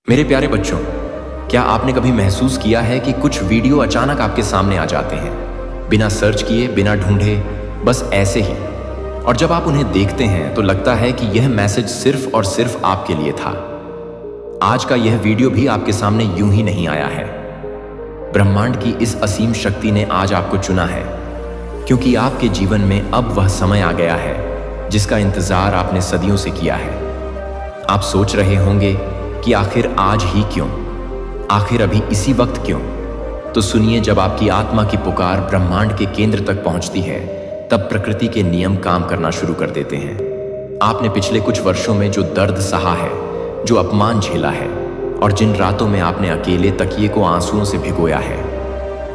मेरे प्यारे बच्चों, क्या आपने कभी महसूस किया है कि कुछ वीडियो अचानक आपके सामने आ जाते हैं, बिना सर्च किए, बिना ढूंढे, बस ऐसे ही। और जब आप उन्हें देखते हैं तो लगता है कि यह मैसेज सिर्फ और सिर्फ आपके लिए था। आज का यह वीडियो भी आपके सामने यूं ही नहीं आया है। ब्रह्मांड की इस असीम शक्ति ने आज आपको चुना है, क्योंकि आपके जीवन में अब वह समय आ गया है जिसका इंतजार आपने सदियों से किया है। आप सोच रहे होंगे कि आखिर आज ही क्यों, आखिर अभी इसी वक्त क्यों? तो सुनिए, जब आपकी आत्मा की पुकार ब्रह्मांड के केंद्र तक पहुंचती है, तब प्रकृति के नियम काम करना शुरू कर देते हैं। आपने पिछले कुछ वर्षों में जो दर्द सहा है, जो अपमान झेला है, और जिन रातों में आपने अकेले तकिए को आंसुओं से भिगोया है,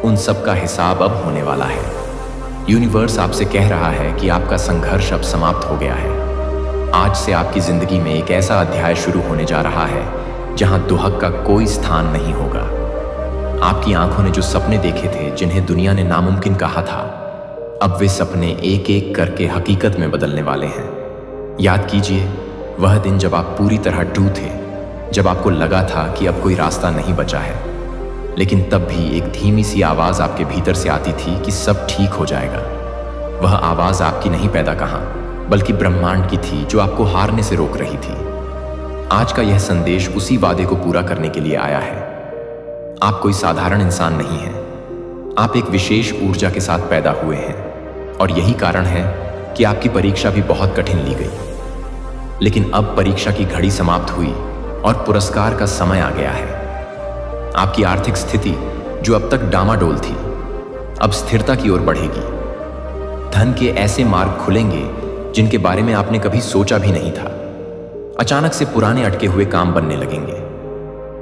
उन सब का हिसाब अब होने वाला है। यूनिवर्स आपसे कह रहा है कि आपका संघर्ष अब समाप्त हो गया है। आज से आपकी जिंदगी में एक ऐसा अध्याय शुरू होने जा रहा है जहां दुहक का कोई स्थान नहीं होगा। आपकी आंखों ने जो सपने देखे थे, जिन्हें दुनिया ने नामुमकिन कहा था, अब वे सपने एक एक करके हकीकत में बदलने वाले हैं। याद कीजिए वह दिन जब आप पूरी तरह टू थे, जब आपको लगा था कि अब कोई रास्ता नहीं बचा है, लेकिन तब भी एक धीमी सी आवाज आपके भीतर से आती थी कि सब ठीक हो जाएगा। वह आवाज आपकी नहीं, पैदा कहाँ, बल्कि ब्रह्मांड की थी, जो आपको हारने से रोक रही थी। आज का यह संदेश उसी वादे को पूरा करने के लिए आया है। आप कोई साधारण इंसान नहीं हैं। आप एक विशेष ऊर्जा के साथ पैदा हुए हैं, और यही कारण है कि आपकी परीक्षा भी बहुत कठिन ली गई। लेकिन अब परीक्षा की घड़ी समाप्त हुई और पुरस्कार का समय आ गया है। आपकी आर्थिक स्थिति, जो अब तक डामाडोल थी, अब स्थिरता की ओर बढ़ेगी। धन के ऐसे मार्ग खुलेंगे जिनके बारे में आपने कभी सोचा भी नहीं था। अचानक से पुराने अटके हुए काम बनने लगेंगे।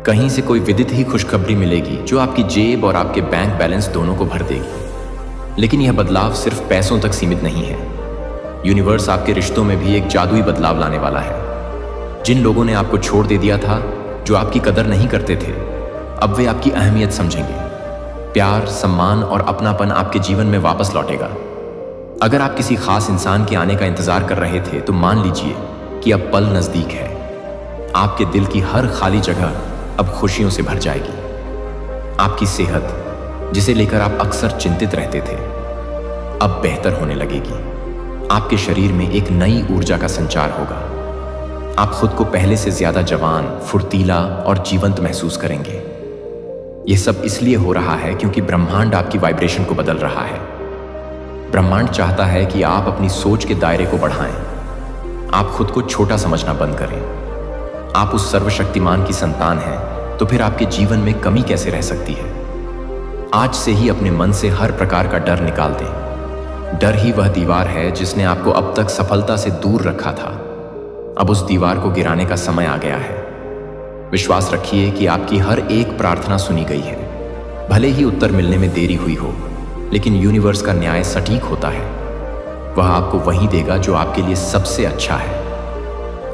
कहीं से कोई विदित ही खुशखबरी मिलेगी जो आपकी जेब और आपके बैंक बैलेंस दोनों को भर देगी। लेकिन यह बदलाव सिर्फ पैसों तक सीमित नहीं है। यूनिवर्स आपके रिश्तों में भी एक जादुई बदलाव लाने वाला है। जिन लोगों ने आपको छोड़ दे दिया था, जो आपकी कदर नहीं करते थे, अब वे आपकी अहमियत समझेंगे। प्यार, सम्मान और अपनापन आपके जीवन में वापस लौटेगा। अगर आप किसी खास इंसान के आने का इंतजार कर रहे थे, तो मान लीजिए कि अब पल नजदीक है। आपके दिल की हर खाली जगह अब खुशियों से भर जाएगी। आपकी सेहत, जिसे लेकर आप अक्सर चिंतित रहते थे, अब बेहतर होने लगेगी। आपके शरीर में एक नई ऊर्जा का संचार होगा। आप खुद को पहले से ज्यादा जवान, फुर्तीला और जीवंत महसूस करेंगे। यह सब इसलिए हो रहा है क्योंकि ब्रह्मांड आपकी वाइब्रेशन को बदल रहा है। ब्रह्मांड चाहता है कि आप अपनी सोच के दायरे को बढ़ाएं। आप खुद को छोटा समझना बंद करें। आप उस सर्वशक्तिमान की संतान हैं, तो फिर आपके जीवन में कमी कैसे रह सकती है? आज से ही अपने मन से हर प्रकार का डर निकाल दें। डर ही वह दीवार है जिसने आपको अब तक सफलता से दूर रखा था। अब उस दीवार को गिराने का समय आ गया है। विश्वास रखिए कि आपकी हर एक प्रार्थना सुनी गई है। भले ही उत्तर मिलने में देरी हुई हो, लेकिन यूनिवर्स का न्याय सटीक होता है। वह आपको वही देगा जो आपके लिए सबसे अच्छा है।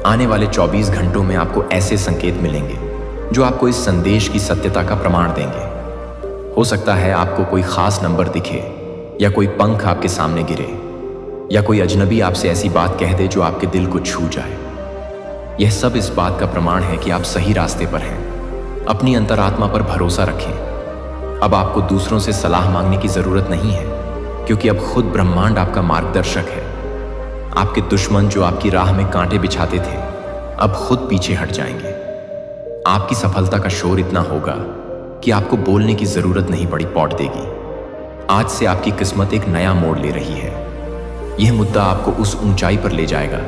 आने वाले 24 घंटों में आपको ऐसे संकेत मिलेंगे जो आपको इस संदेश की सत्यता का प्रमाण देंगे। हो सकता है आपको कोई खास नंबर दिखे, या कोई पंख आपके सामने गिरे, या कोई अजनबी आपसे ऐसी बात कह दे जो आपके दिल को छू जाए। यह सब इस बात का प्रमाण है कि आप सही रास्ते पर हैं। अपनी अंतरात्मा पर भरोसा रखें। अब आपको दूसरों से सलाह मांगने की जरूरत नहीं है, क्योंकि अब खुद ब्रह्मांड आपका मार्गदर्शक है। आपके दुश्मन जो आपकी राह में कांटे बिछाते थे, अब खुद पीछे हट जाएंगे। आपकी सफलता का शोर इतना होगा कि आपको बोलने की जरूरत नहीं पड़ी पौट देगी। आज से आपकी किस्मत एक नया मोड़ ले रही है। यह मुद्दा आपको उस ऊंचाई पर ले जाएगा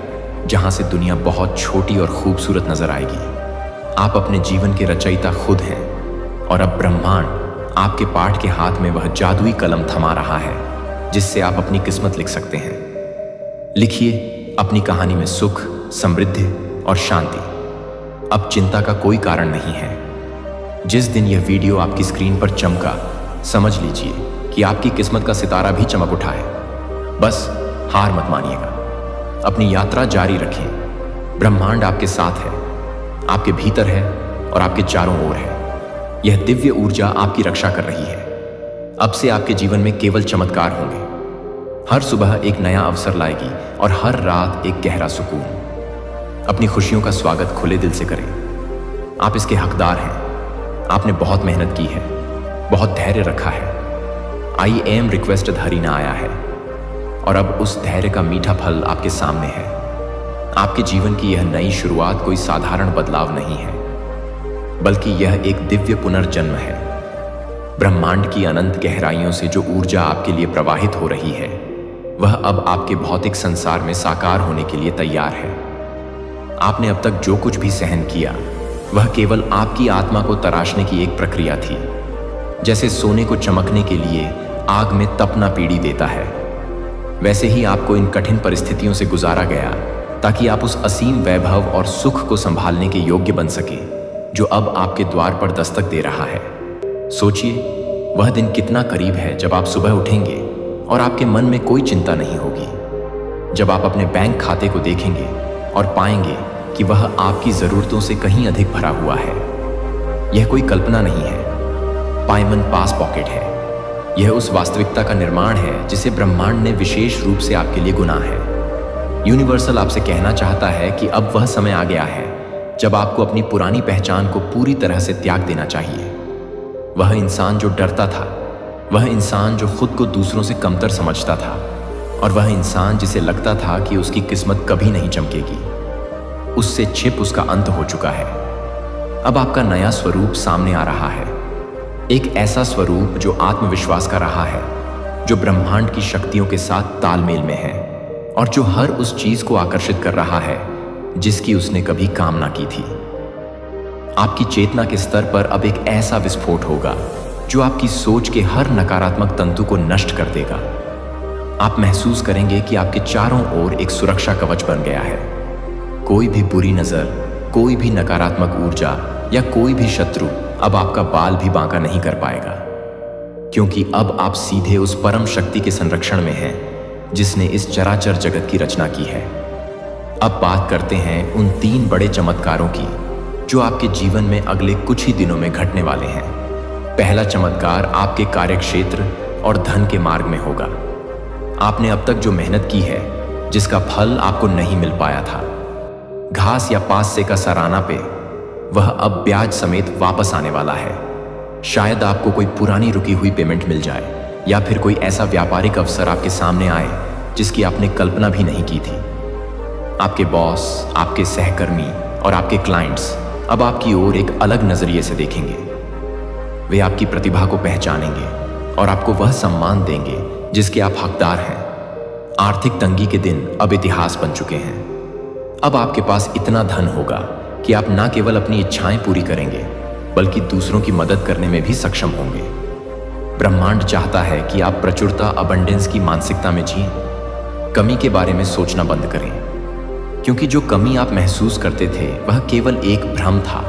जहां से दुनिया बहुत छोटी और खूबसूरत नजर आएगी। आप अपने जीवन के रचयिता खुद हैं, और अब ब्रह्मांड आपके पाठ के हाथ में वह जादुई कलम थमा रहा है जिससे आप अपनी किस्मत लिख सकते हैं। लिखिए अपनी कहानी में सुख, समृद्धि और शांति। अब चिंता का कोई कारण नहीं है। जिस दिन यह वीडियो आपकी स्क्रीन पर चमका, समझ लीजिए कि आपकी किस्मत का सितारा भी चमक उठा है। बस हार मत मानिएगा। अपनी यात्रा जारी रखें। ब्रह्मांड आपके साथ है, आपके भीतर है और आपके चारों ओर है। यह दिव्य ऊर्जा आपकी रक्षा कर रही है। अब से आपके जीवन में केवल चमत्कार होंगे। हर सुबह एक नया अवसर लाएगी और हर रात एक गहरा सुकून। अपनी खुशियों का स्वागत खुले दिल से करें। आप इसके हकदार हैं। आपने बहुत मेहनत की है, बहुत धैर्य रखा है। आई एम रिक्वेस्टेड हरीना आया है और अब उस धैर्य का मीठा फल आपके सामने है। आपके जीवन की यह नई शुरुआत कोई साधारण बदलाव नहीं है, बल्कि यह एक दिव्य पुनर्जन्म है। ब्रह्मांड की अनंत गहराइयों से जो ऊर्जा आपके लिए प्रवाहित हो रही है, वह अब आपके भौतिक संसार में साकार होने के लिए तैयार है। आपने अब तक जो कुछ भी सहन किया, वह केवल आपकी आत्मा को तराशने की एक प्रक्रिया थी। जैसे सोने को चमकने के लिए आग में तपना पीड़ी देता है, वैसे ही आपको इन कठिन परिस्थितियों से गुजारा गया ताकि आप उस असीम वैभव और सुख को संभालने के योग्य बन सके जो अब आपके द्वार पर दस्तक दे रहा है। सोचिए, वह दिन कितना करीब है जब आप सुबह उठेंगे और आपके मन में कोई चिंता नहीं होगी। जब आप अपने बैंक खाते को देखेंगे और पाएंगे कि वह आपकी ज़रूरतों से कहीं अधिक भरा हुआ है। यह कोई कल्पना नहीं है, पाइमन पास पॉकेट है। यह उस वास्तविकता का निर्माण है जिसे ब्रह्मांड ने विशेष रूप से आपके लिए गुना है। यूनिवर्सल आपसे कहना चाहता है कि अब वह समय आ गया है जब आपको अपनी पुरानी पहचान को पूरी तरह से त्याग देना चाहिए। वह इंसान जो डरता था, वह इंसान जो खुद को दूसरों से कमतर समझता था, और वह इंसान जिसे लगता था कि उसकी किस्मत कभी नहीं चमकेगी, उससे छिप उसका अंत हो चुका है। अब आपका नया स्वरूप सामने आ रहा है, एक ऐसा स्वरूप जो आत्मविश्वास का रहा है, जो ब्रह्मांड की शक्तियों के साथ तालमेल में है और जो हर उस चीज को आकर्षित कर रहा है जिसकी उसने कभी कामना की थी। आपकी चेतना के स्तर पर अब एक ऐसा विस्फोट होगा जो आपकी सोच के हर नकारात्मक तंतु को नष्ट कर देगा। आप महसूस करेंगे कि आपके चारों ओर एक सुरक्षा कवच बन गया है। कोई भी बुरी नजर, कोई भी नकारात्मक ऊर्जा या कोई भी शत्रु अब आपका बाल भी बांका नहीं कर पाएगा, क्योंकि अब आप सीधे उस परम शक्ति के संरक्षण में हैं जिसने इस चराचर जगत की रचना की है। अब बात करते हैं उन 3 बड़े चमत्कारों की जो आपके जीवन में अगले कुछ ही दिनों में घटने वाले हैं। पहला चमत्कार आपके कार्यक्षेत्र और धन के मार्ग में होगा। आपने अब तक जो मेहनत की है, जिसका फल आपको नहीं मिल पाया था, घास या पास का सराहना पे, वह अब ब्याज समेत वापस आने वाला है। शायद आपको कोई पुरानी रुकी हुई पेमेंट मिल जाए या फिर कोई ऐसा व्यापारिक अवसर आपके सामने आए जिसकी आपने कल्पना भी नहीं की थी। आपके बॉस, आपके सहकर्मी और आपके क्लाइंट्स अब आपकी ओर एक अलग नजरिए से देखेंगे। वे आपकी प्रतिभा को पहचानेंगे और आपको वह सम्मान देंगे जिसके आप हकदार हैं। आर्थिक तंगी के दिन अब इतिहास बन चुके हैं। अब आपके पास इतना धन होगा कि आप न केवल अपनी इच्छाएं पूरी करेंगे, बल्कि दूसरों की मदद करने में भी सक्षम होंगे। ब्रह्मांड चाहता है कि आप प्रचुरता, अबंडेंस की मानसिकता में जिएं। कमी के बारे में सोचना बंद करें, क्योंकि जो कमी आप महसूस करते थे वह केवल एक भ्रम था।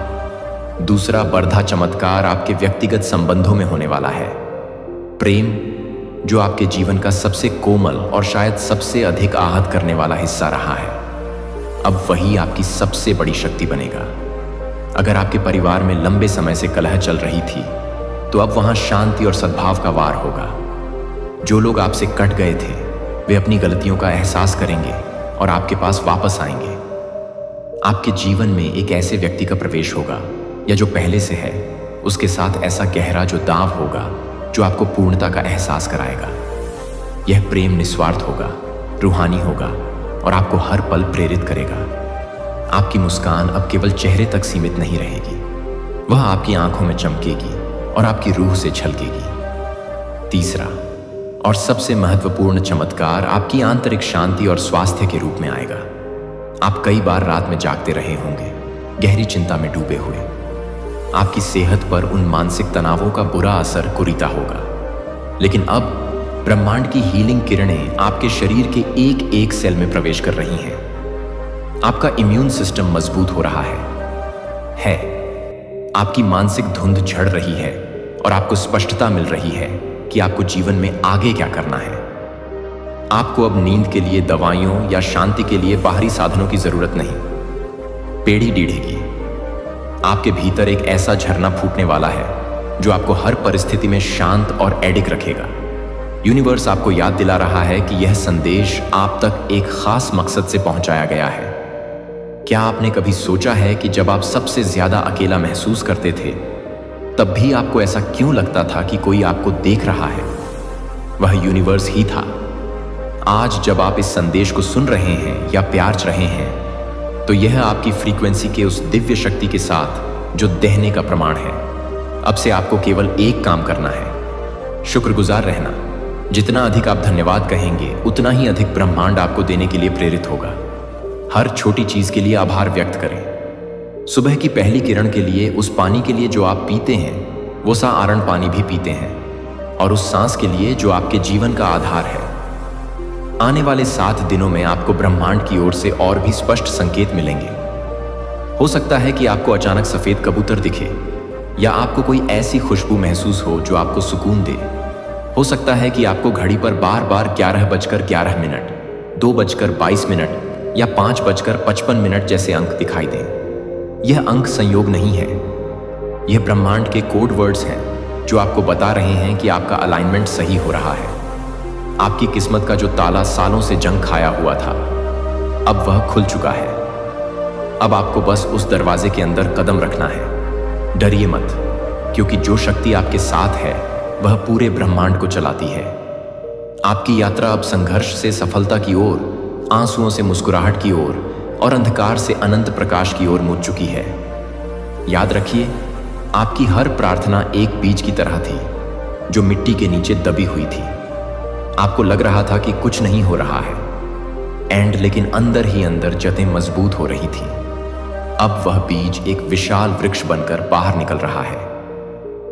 दूसरा बड़ा चमत्कार आपके व्यक्तिगत संबंधों में होने वाला है। प्रेम, जो आपके जीवन का सबसे कोमल और शायद सबसे अधिक आहत करने वाला हिस्सा रहा है, अब वही आपकी सबसे बड़ी शक्ति बनेगा। अगर आपके परिवार में लंबे समय से कलह चल रही थी, तो अब वहां शांति और सद्भाव का वार होगा। जो लोग आपसे कट गए थे, वे अपनी गलतियों का एहसास करेंगे और आपके पास वापस आएंगे। आपके जीवन में एक ऐसे व्यक्ति का प्रवेश होगा, या जो पहले से है, उसके साथ ऐसा गहरा जो दांव होगा जो आपको पूर्णता का एहसास कराएगा। यह प्रेम निस्वार्थ होगा, रूहानी होगा और आपको हर पल प्रेरित करेगा। आपकी मुस्कान अब केवल चेहरे तक सीमित नहीं रहेगी, वह आपकी आंखों में चमकेगी और आपकी रूह से झलकेगी। तीसरा और सबसे महत्वपूर्ण चमत्कार आपकी आंतरिक शांति और स्वास्थ्य के रूप में आएगा। आप कई बार रात में जागते रहे होंगे, गहरी चिंता में डूबे हुए। आपकी सेहत पर उन मानसिक तनावों का बुरा असर कुरीता होगा, लेकिन अब ब्रह्मांड की हीलिंग किरणें आपके शरीर के एक एक सेल में प्रवेश कर रही हैं। आपका इम्यून सिस्टम मजबूत हो रहा है। आपकी मानसिक धुंध झड़ रही है और आपको स्पष्टता मिल रही है कि आपको जीवन में आगे क्या करना है। आपको अब नींद के लिए दवाइयों या शांति के लिए बाहरी साधनों की जरूरत नहीं। पेड़ी डीढ़ेगी। आपके भीतर एक ऐसा झरना फूटने वाला है जो आपको हर परिस्थिति में शांत और एडिक रखेगा। यूनिवर्स आपको याद दिला रहा है कि यह संदेश आप तक एक खास मकसद से पहुंचाया गया है। क्या आपने कभी सोचा है कि जब आप सबसे ज्यादा अकेला महसूस करते थे, तब भी आपको ऐसा क्यों लगता था कि कोई आपको देख रहा है? वह यूनिवर्स ही था। आज जब आप इस संदेश को सुन रहे हैं या प्यार रहे हैं, तो यह आपकी फ्रीक्वेंसी के उस दिव्य शक्ति के साथ जो देहने का प्रमाण है। अब से आपको केवल एक काम करना है, शुक्रगुजार रहना। जितना अधिक आप धन्यवाद कहेंगे, उतना ही अधिक ब्रह्मांड आपको देने के लिए प्रेरित होगा। हर छोटी चीज के लिए आभार व्यक्त करें। सुबह की पहली किरण के लिए, उस पानी के लिए जो आप पीते हैं, वो सा आरण पानी भी पीते हैं, और उस सांस के लिए जो आपके जीवन का आधार है। आने वाले 7 दिनों में आपको ब्रह्मांड की ओर से और भी स्पष्ट संकेत मिलेंगे। हो सकता है कि आपको अचानक सफेद कबूतर दिखे, या आपको कोई ऐसी खुशबू महसूस हो जो आपको सुकून दे। हो सकता है कि आपको घड़ी पर बार बार 11:11, 2:22 या 5:55 जैसे अंक दिखाई दें। यह अंक संयोग नहीं है, यह ब्रह्मांड के कोड वर्ड्स हैं जो आपको बता रहे हैं कि आपका अलाइनमेंट सही हो रहा है। आपकी किस्मत का जो ताला सालों से जंग खाया हुआ था, अब वह खुल चुका है। अब आपको बस उस दरवाजे के अंदर कदम रखना है। डरिए मत, क्योंकि जो शक्ति आपके साथ है वह पूरे ब्रह्मांड को चलाती है। आपकी यात्रा अब संघर्ष से सफलता की ओर, आंसुओं से मुस्कुराहट की ओर और अंधकार से अनंत प्रकाश की ओर मुड़ चुकी है। याद रखिए, आपकी हर प्रार्थना एक बीज की तरह थी जो मिट्टी के नीचे दबी हुई थी। आपको लग रहा था कि कुछ नहीं हो रहा है, लेकिन अंदर ही अंदर जतें मजबूत हो रही थी। अब वह बीज एक विशाल वृक्ष बनकर बाहर निकल रहा है।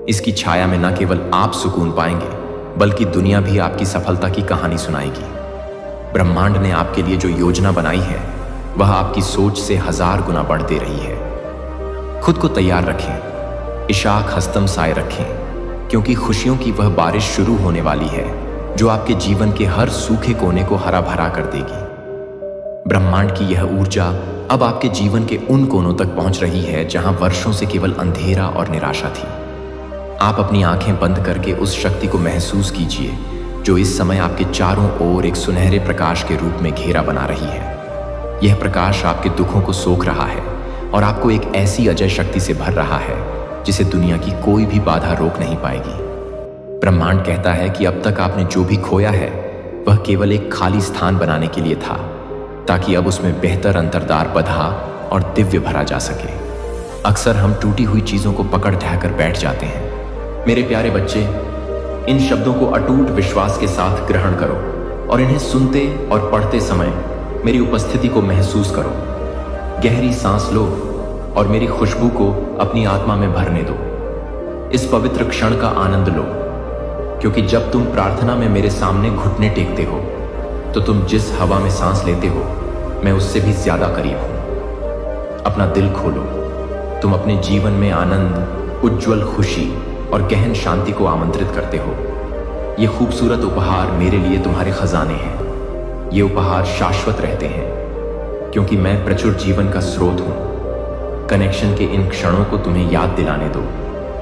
इसकी छाया में न केवल आप सुकून पाएंगे, बल्कि दुनिया भी आपकी सफलता की कहानी सुनाएगी। ब्रह्मांड ने आपके लिए जो योजना बनाई है, वह आपकी सोच से 1000 गुना बढ़ दे रही है। खुद को तैयार रखें, इशाक हस्तम साए रखें, क्योंकि खुशियों की वह बारिश शुरू होने वाली है जो आपके जीवन के हर सूखे कोने को हरा भरा कर देगी। ब्रह्मांड की यह ऊर्जा अब आपके जीवन के उन कोनों तक पहुंच रही है जहां वर्षों से केवल अंधेरा और निराशा थी। आप अपनी आंखें बंद करके उस शक्ति को महसूस कीजिए जो इस समय आपके चारों ओर एक सुनहरे प्रकाश के रूप में घेरा बना रही है। यह प्रकाश आपके दुखों को सोख रहा है और आपको एक ऐसी अजय शक्ति से भर रहा है जिसे दुनिया की कोई भी बाधा रोक नहीं पाएगी। ब्रह्मांड कहता है कि अब तक आपने जो भी खोया है, वह केवल एक खाली स्थान बनाने के लिए था, ताकि अब उसमें बेहतर अंतर्द्वार बधा और दिव्य भरा जा सके। अक्सर हम टूटी हुई चीजों को पकड़ ढहकर बैठ जाते हैं। मेरे प्यारे बच्चे, इन शब्दों को अटूट विश्वास के साथ ग्रहण करो और इन्हें सुनते और पढ़ते समय मेरी उपस्थिति को महसूस करो। गहरी सांस लो और मेरी खुशबू को अपनी आत्मा में भरने दो। इस पवित्र क्षण का आनंद लो, क्योंकि जब तुम प्रार्थना में मेरे सामने घुटने टेकते हो, तो तुम जिस हवा में सांस लेते हो, मैं उससे भी ज्यादा करीब हूं। अपना दिल खोलो। तुम अपने जीवन में आनंद, उज्जवल खुशी और गहन शांति को आमंत्रित करते हो। ये खूबसूरत उपहार मेरे लिए तुम्हारे खजाने हैं। ये उपहार शाश्वत रहते हैं, क्योंकि मैं प्रचुर जीवन का स्रोत हूं। कनेक्शन के इन क्षणों को तुम्हें याद दिलाने दो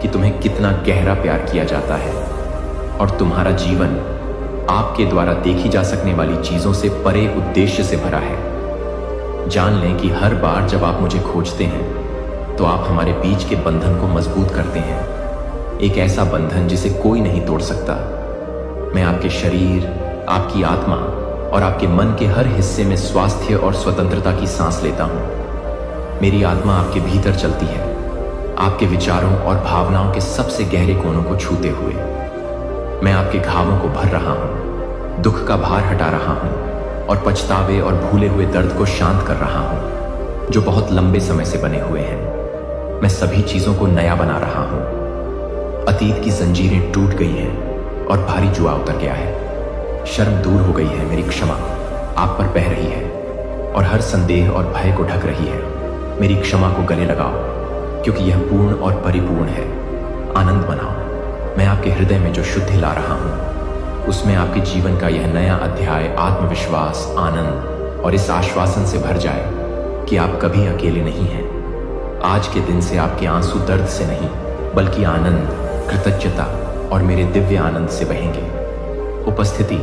कि तुम्हें कितना गहरा प्यार किया जाता है और तुम्हारा जीवन आपके द्वारा देखी जा सकने वाली चीजों से परे उद्देश्य से भरा है। जान लें कि हर बार जब आप मुझे खोजते हैं, तो आप हमारे बीच के बंधन को मजबूत करते हैं। एक ऐसा बंधन जिसे कोई नहीं तोड़ सकता। मैं आपके शरीर, आपकी आत्मा और आपके मन के हर हिस्से में स्वास्थ्य और स्वतंत्रता की सांस लेता हूं। मेरी आत्मा आपके भीतर चलती है, आपके विचारों और भावनाओं के सबसे गहरे कोनों को छूते हुए। मैं आपके घावों को भर रहा हूं, दुख का भार हटा रहा हूं और पछतावे और भूले हुए दर्द को शांत कर रहा हूं जो बहुत लंबे समय से बने हुए हैं। मैं सभी चीजों को नया बना रहा हूं। अतीत की जंजीरें टूट गई हैं और भारी जुआ उतर गया है। शर्म दूर हो गई है। मेरी क्षमा आप पर बह रही है और हर संदेह और भय को ढक रही है। मेरी क्षमा को गले लगाओ, क्योंकि यह पूर्ण और परिपूर्ण है। आनंद मनाओ। मैं आपके हृदय में जो शुद्धि ला रहा हूं, उसमें आपके जीवन का यह नया अध्याय आत्मविश्वास, आनंद और इस आश्वासन से भर जाए कि आप कभी अकेले नहीं हैं। आज के दिन से आपके आंसू दर्द से नहीं, बल्कि आनंद, कृतज्ञता और मेरे दिव्य आनंद से बहेंगे। उपस्थिति,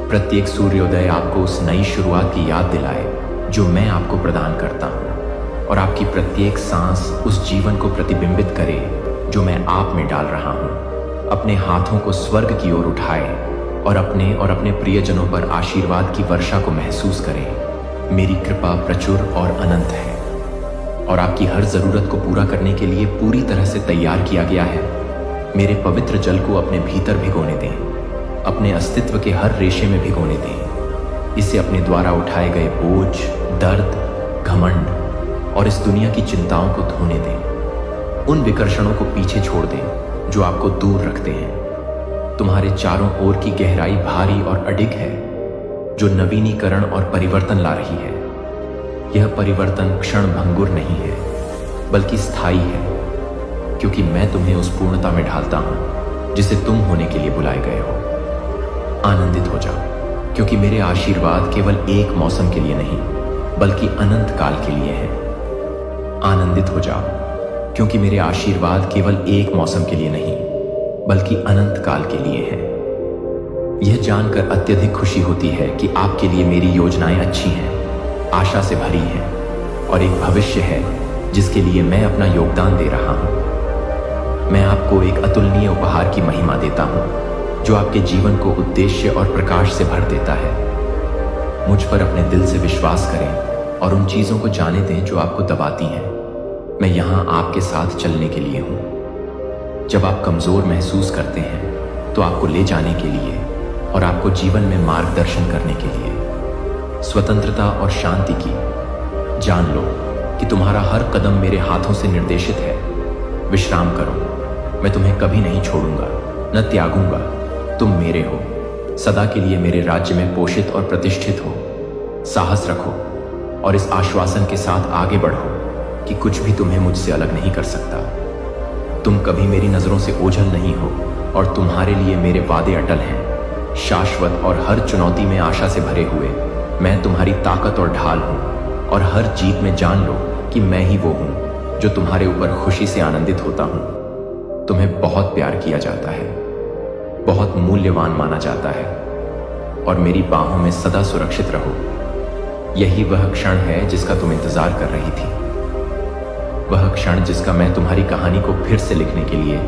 प्रत्येक सूर्योदय आपको उस नई शुरुआत की याद दिलाए जो मैं आपको प्रदान करता हूं। और आपकी प्रत्येक सांस उस जीवन को प्रतिबिंबित करे जो मैं आप में डाल रहा हूँ। अपने हाथों को स्वर्ग की ओर उठाए और अपने प्रियजनों पर आशीर्वाद की वर्षा को महसूस करें। मेरी कृपा प्रचुर और अनंत है और आपकी हर जरूरत को पूरा करने के लिए पूरी तरह से तैयार किया गया है। मेरे पवित्र जल को अपने भीतर भिगोने दें, अपने अस्तित्व के हर रेशे में भिगोने दें। इसे अपने द्वारा उठाए गए बोझ, दर्द, घमंड और इस दुनिया की चिंताओं को धोने दें। उन विकर्षणों को पीछे छोड़ दें जो आपको दूर रखते हैं। तुम्हारे चारों ओर की गहराई भारी और अडिग है जो नवीनीकरण और परिवर्तन ला रही है। यह परिवर्तन क्षण भंगुर नहीं है बल्कि स्थायी है, क्योंकि मैं तुम्हें उस पूर्णता में ढालता हूं जिसे तुम होने के लिए बुलाए गए हो। आनंदित हो जाओ, क्योंकि मेरे आशीर्वाद केवल एक मौसम के लिए नहीं बल्कि अनंत काल के लिए है। आनंदित हो जाओ, क्योंकि मेरे आशीर्वाद केवल एक मौसम के लिए नहीं बल्कि अनंत काल के लिए है। यह जानकर अत्यधिक खुशी होती है कि आपके लिए मेरी योजनाएं अच्छी हैं, आशा से भरी हैं और एक भविष्य है जिसके लिए मैं अपना योगदान दे रहा हूं। मैं आपको एक अतुलनीय उपहार की महिमा देता हूं जो आपके जीवन को उद्देश्य और प्रकाश से भर देता है। मुझ पर अपने दिल से विश्वास करें और उन चीजों को जाने दें जो आपको दबाती हैं। मैं यहां आपके साथ चलने के लिए हूं। जब आप कमजोर महसूस करते हैं तो आपको ले जाने के लिए और आपको जीवन में मार्गदर्शन करने के लिए। स्वतंत्रता और शांति की जान लो कि तुम्हारा हर कदम मेरे हाथों से निर्देशित है। विश्राम करो, मैं तुम्हें कभी नहीं छोड़ूंगा, न त्यागूंगा। तुम मेरे हो, सदा के लिए मेरे राज्य में पोषित और प्रतिष्ठित हो। साहस रखो और इस आश्वासन के साथ आगे बढ़ो कि कुछ भी तुम्हें मुझसे अलग नहीं कर सकता। तुम कभी मेरी नजरों से ओझल नहीं हो और तुम्हारे लिए मेरे वादे अटल हैं, शाश्वत और हर चुनौती में आशा से भरे हुए। मैं तुम्हारी ताकत और ढाल हूं और हर जीत में जान लो कि मैं ही वो हूं जो तुम्हारे ऊपर खुशी से आनंदित होता हूं। तुम्हें बहुत प्यार किया जाता है, बहुत मूल्यवान माना जाता है और मेरी बाहों में सदा सुरक्षित रहो। यही वह क्षण है जिसका तुम इंतजार कर रही थी, वह क्षण जिसका मैं तुम्हारी कहानी को फिर से लिखने के लिए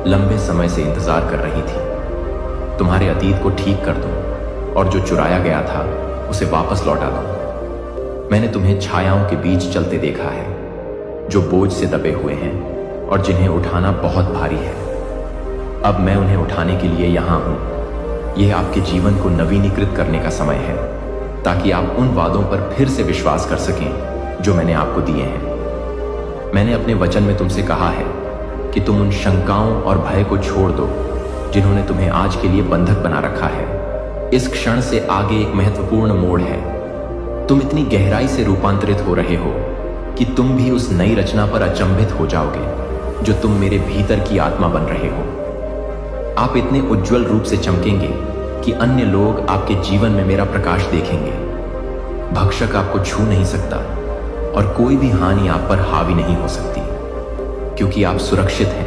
लंबे समय से इंतजार कर रही थी। तुम्हारे अतीत को ठीक कर दूं और जो चुराया गया था उसे वापस लौटा दूं। मैंने तुम्हें छायाओं के बीच चलते देखा है जो बोझ से दबे हुए हैं और जिन्हें उठाना बहुत भारी है। अब मैं उन्हें उठाने के लिए यहां हूं। यह आपके जीवन को नवीनीकृत करने का समय है ताकि आप उन वादों पर फिर से विश्वास कर सकें जो मैंने आपको दिए हैं। मैंने अपने वचन में तुमसे कहा है कि तुम उन शंकाओं और भय को छोड़ दो जिन्होंने तुम्हें आज के लिए बंधक बना रखा है। इस क्षण से आगे एक महत्वपूर्ण मोड़ है। तुम इतनी गहराई से रूपांतरित हो रहे हो कि तुम भी उस नई रचना पर अचंभित हो जाओगे जो तुम मेरे भीतर की आत्मा बन रहे हो। आप इतने उज्जवल रूप से चमकेंगे कि अन्य लोग आपके जीवन में मेरा प्रकाश देखेंगे। भक्षक आपको छू नहीं सकता और कोई भी हानि आप पर हावी नहीं हो सकती, क्योंकि आप सुरक्षित हैं,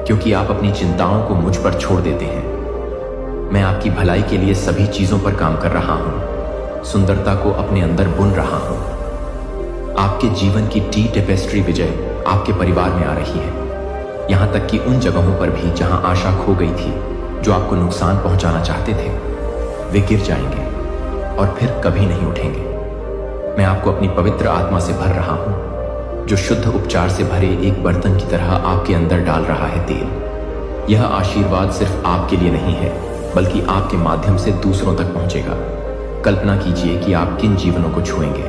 क्योंकि आप अपनी चिंताओं को मुझ पर छोड़ देते हैं। मैं आपकी भलाई के लिए सभी चीजों पर काम कर रहा हूं, सुंदरता को अपने अंदर बुन रहा हूं। आपके जीवन की टी टेपेस्ट्री विजय आपके परिवार में आ रही है, यहां तक कि उन जगहों पर भी जहां आशा खो गई थी, जो आपको नुकसान पहुंचाना चाहते थे। वे गिर जाएंगे और फिर कभी नहीं उठेंगे। मैं आपको अपनी पवित्र आत्मा से भर रहा हूं, जो शुद्ध उपचार से भरे एक बर्तन की तरह आपके अंदर डाल रहा है तेल। यह आशीर्वाद सिर्फ आपके लिए नहीं है बल्कि आपके माध्यम से दूसरों तक पहुंचेगा। कल्पना कीजिए कि आप किन जीवनों को छुएंगे,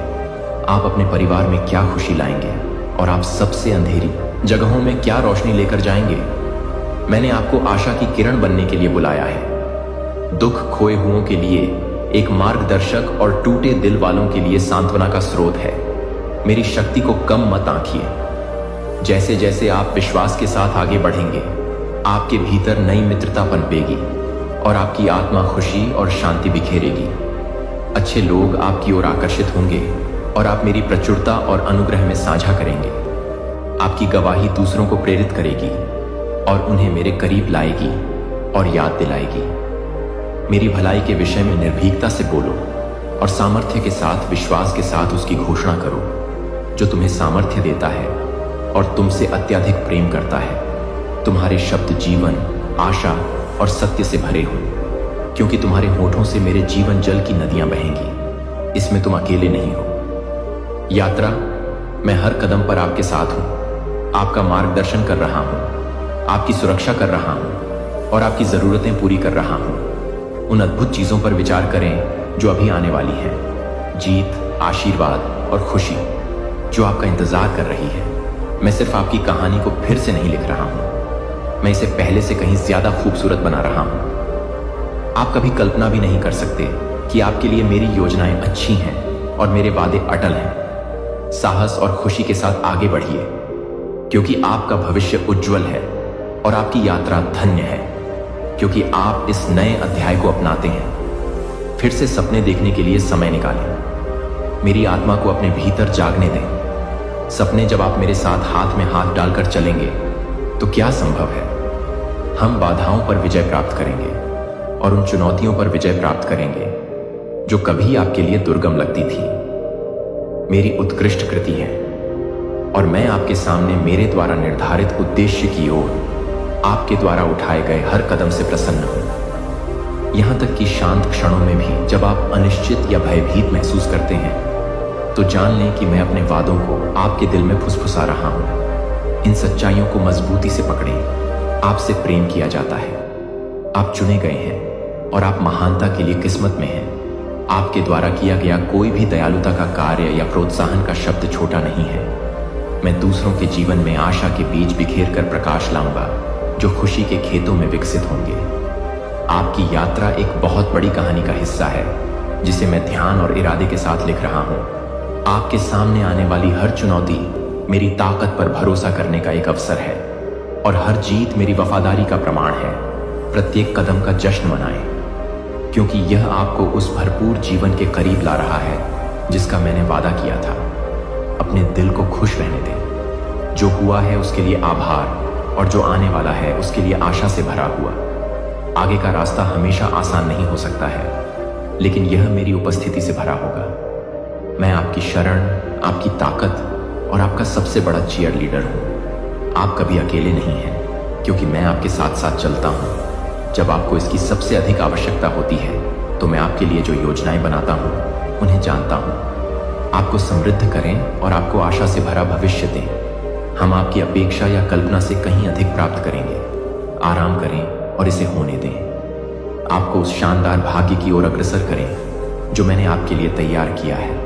आप अपने परिवार में क्या खुशी लाएंगे और आप सबसे अंधेरी जगहों में क्या रोशनी लेकर जाएंगे। मैंने आपको आशा की किरण बनने के लिए बुलाया है, दुख खोए हुओं के लिए एक मार्गदर्शक और टूटे दिल वालों के लिए सांत्वना का स्रोत है। मेरी शक्ति को कम मत आंकिए। जैसे जैसे आप विश्वास के साथ आगे बढ़ेंगे, आपके भीतर नई मित्रता पनपेगी और आपकी आत्मा खुशी और शांति बिखेरेगी। अच्छे लोग आपकी ओर आकर्षित होंगे और आप मेरी प्रचुरता और अनुग्रह में साझा करेंगे। आपकी गवाही दूसरों को प्रेरित करेगी और उन्हें मेरे करीब लाएगी और याद दिलाएगी। मेरी भलाई के विषय में निर्भीकता से बोलो और सामर्थ्य के साथ, विश्वास के साथ उसकी घोषणा करो। जो तुम्हें सामर्थ्य देता है और तुमसे अत्यधिक प्रेम करता है। तुम्हारे शब्द जीवन, आशा और सत्य से भरे हों, क्योंकि तुम्हारे होठों से मेरे जीवन जल की नदियां बहेंगी। इसमें तुम अकेले नहीं हो। यात्रा, मैं हर कदम पर आपके साथ हूं, आपका मार्गदर्शन कर रहा हूं, आपकी सुरक्षा कर रहा हूं और आपकी जरूरतें पूरी कर रहा हूं। उन अद्भुत चीजों पर विचार करें जो अभी आने वाली हैं। जीत, आशीर्वाद और खुशी जो आपका इंतजार कर रही है। मैं सिर्फ आपकी कहानी को फिर से नहीं लिख रहा हूं, मैं इसे पहले से कहीं ज्यादा खूबसूरत बना रहा हूं। आप कभी कल्पना भी नहीं कर सकते कि आपके लिए मेरी योजनाएं अच्छी हैं और मेरे वादे अटल हैं। साहस और खुशी के साथ आगे बढ़िए, क्योंकि आपका भविष्य उज्जवल है और आपकी यात्रा धन्य है, क्योंकि आप इस नए अध्याय को अपनाते हैं। फिर से सपने देखने के लिए समय निकालें। मेरी आत्मा को अपने भीतर जागने दें। सपने जब आप मेरे साथ हाथ में हाथ डालकर चलेंगे तो क्या संभव है। हम बाधाओं पर विजय प्राप्त करेंगे और उन चुनौतियों पर विजय प्राप्त करेंगे जो कभी आपके लिए दुर्गम लगती थी। मेरी उत्कृष्ट कृति है और मैं आपके सामने मेरे द्वारा निर्धारित उद्देश्य की ओर आपके द्वारा उठाए गए हर कदम से प्रसन्न हूं। यहां तक कि शांत क्षणों में भी जब आप अनिश्चित या भयभीत महसूस करते हैं तो जान लें कि मैं अपने वादों को आपके दिल में फुसफुसा रहा हूं। इन सच्चाइयों को मजबूती से पकड़ें। आपसे प्रेम किया जाता है, आप चुने गए हैं और आप महानता के लिए किस्मत में हैं। आपके द्वारा किया गया कोई भी दयालुता का कार्य या प्रोत्साहन का शब्द छोटा नहीं है। मैं दूसरों के जीवन में आशा के बीज बिखेर कर प्रकाश लाऊंगा जो खुशी के खेतों में विकसित होंगे। आपकी यात्रा एक बहुत बड़ी कहानी का हिस्सा है जिसे मैं ध्यान और इरादे के साथ लिख रहा हूं। आपके सामने आने वाली हर चुनौती मेरी ताकत पर भरोसा करने का एक अवसर है और हर जीत मेरी वफादारी का प्रमाण है। प्रत्येक कदम का जश्न मनाएं, क्योंकि यह आपको उस भरपूर जीवन के करीब ला रहा है जिसका मैंने वादा किया था। अपने दिल को खुश रहने दें। जो हुआ है उसके लिए आभार और जो आने वाला है उसके लिए आशा से भरा हुआ। आगे का रास्ता हमेशा आसान नहीं हो सकता है, लेकिन यह मेरी उपस्थिति से भरा होगा। मैं आपकी शरण, आपकी ताकत और आपका सबसे बड़ा चीयर लीडर हूं। आप कभी अकेले नहीं हैं, क्योंकि मैं आपके साथ साथ चलता हूं। जब आपको इसकी सबसे अधिक आवश्यकता होती है तो मैं आपके लिए जो योजनाएं बनाता हूं उन्हें जानता हूं। आपको समृद्ध करें और आपको आशा से भरा भविष्य दें। हम आपकी अपेक्षा या कल्पना से कहीं अधिक प्राप्त करेंगे। आराम करें और इसे होने दें। आपको उस शानदार भाग्य की ओर अग्रसर करें जो मैंने आपके लिए तैयार किया है।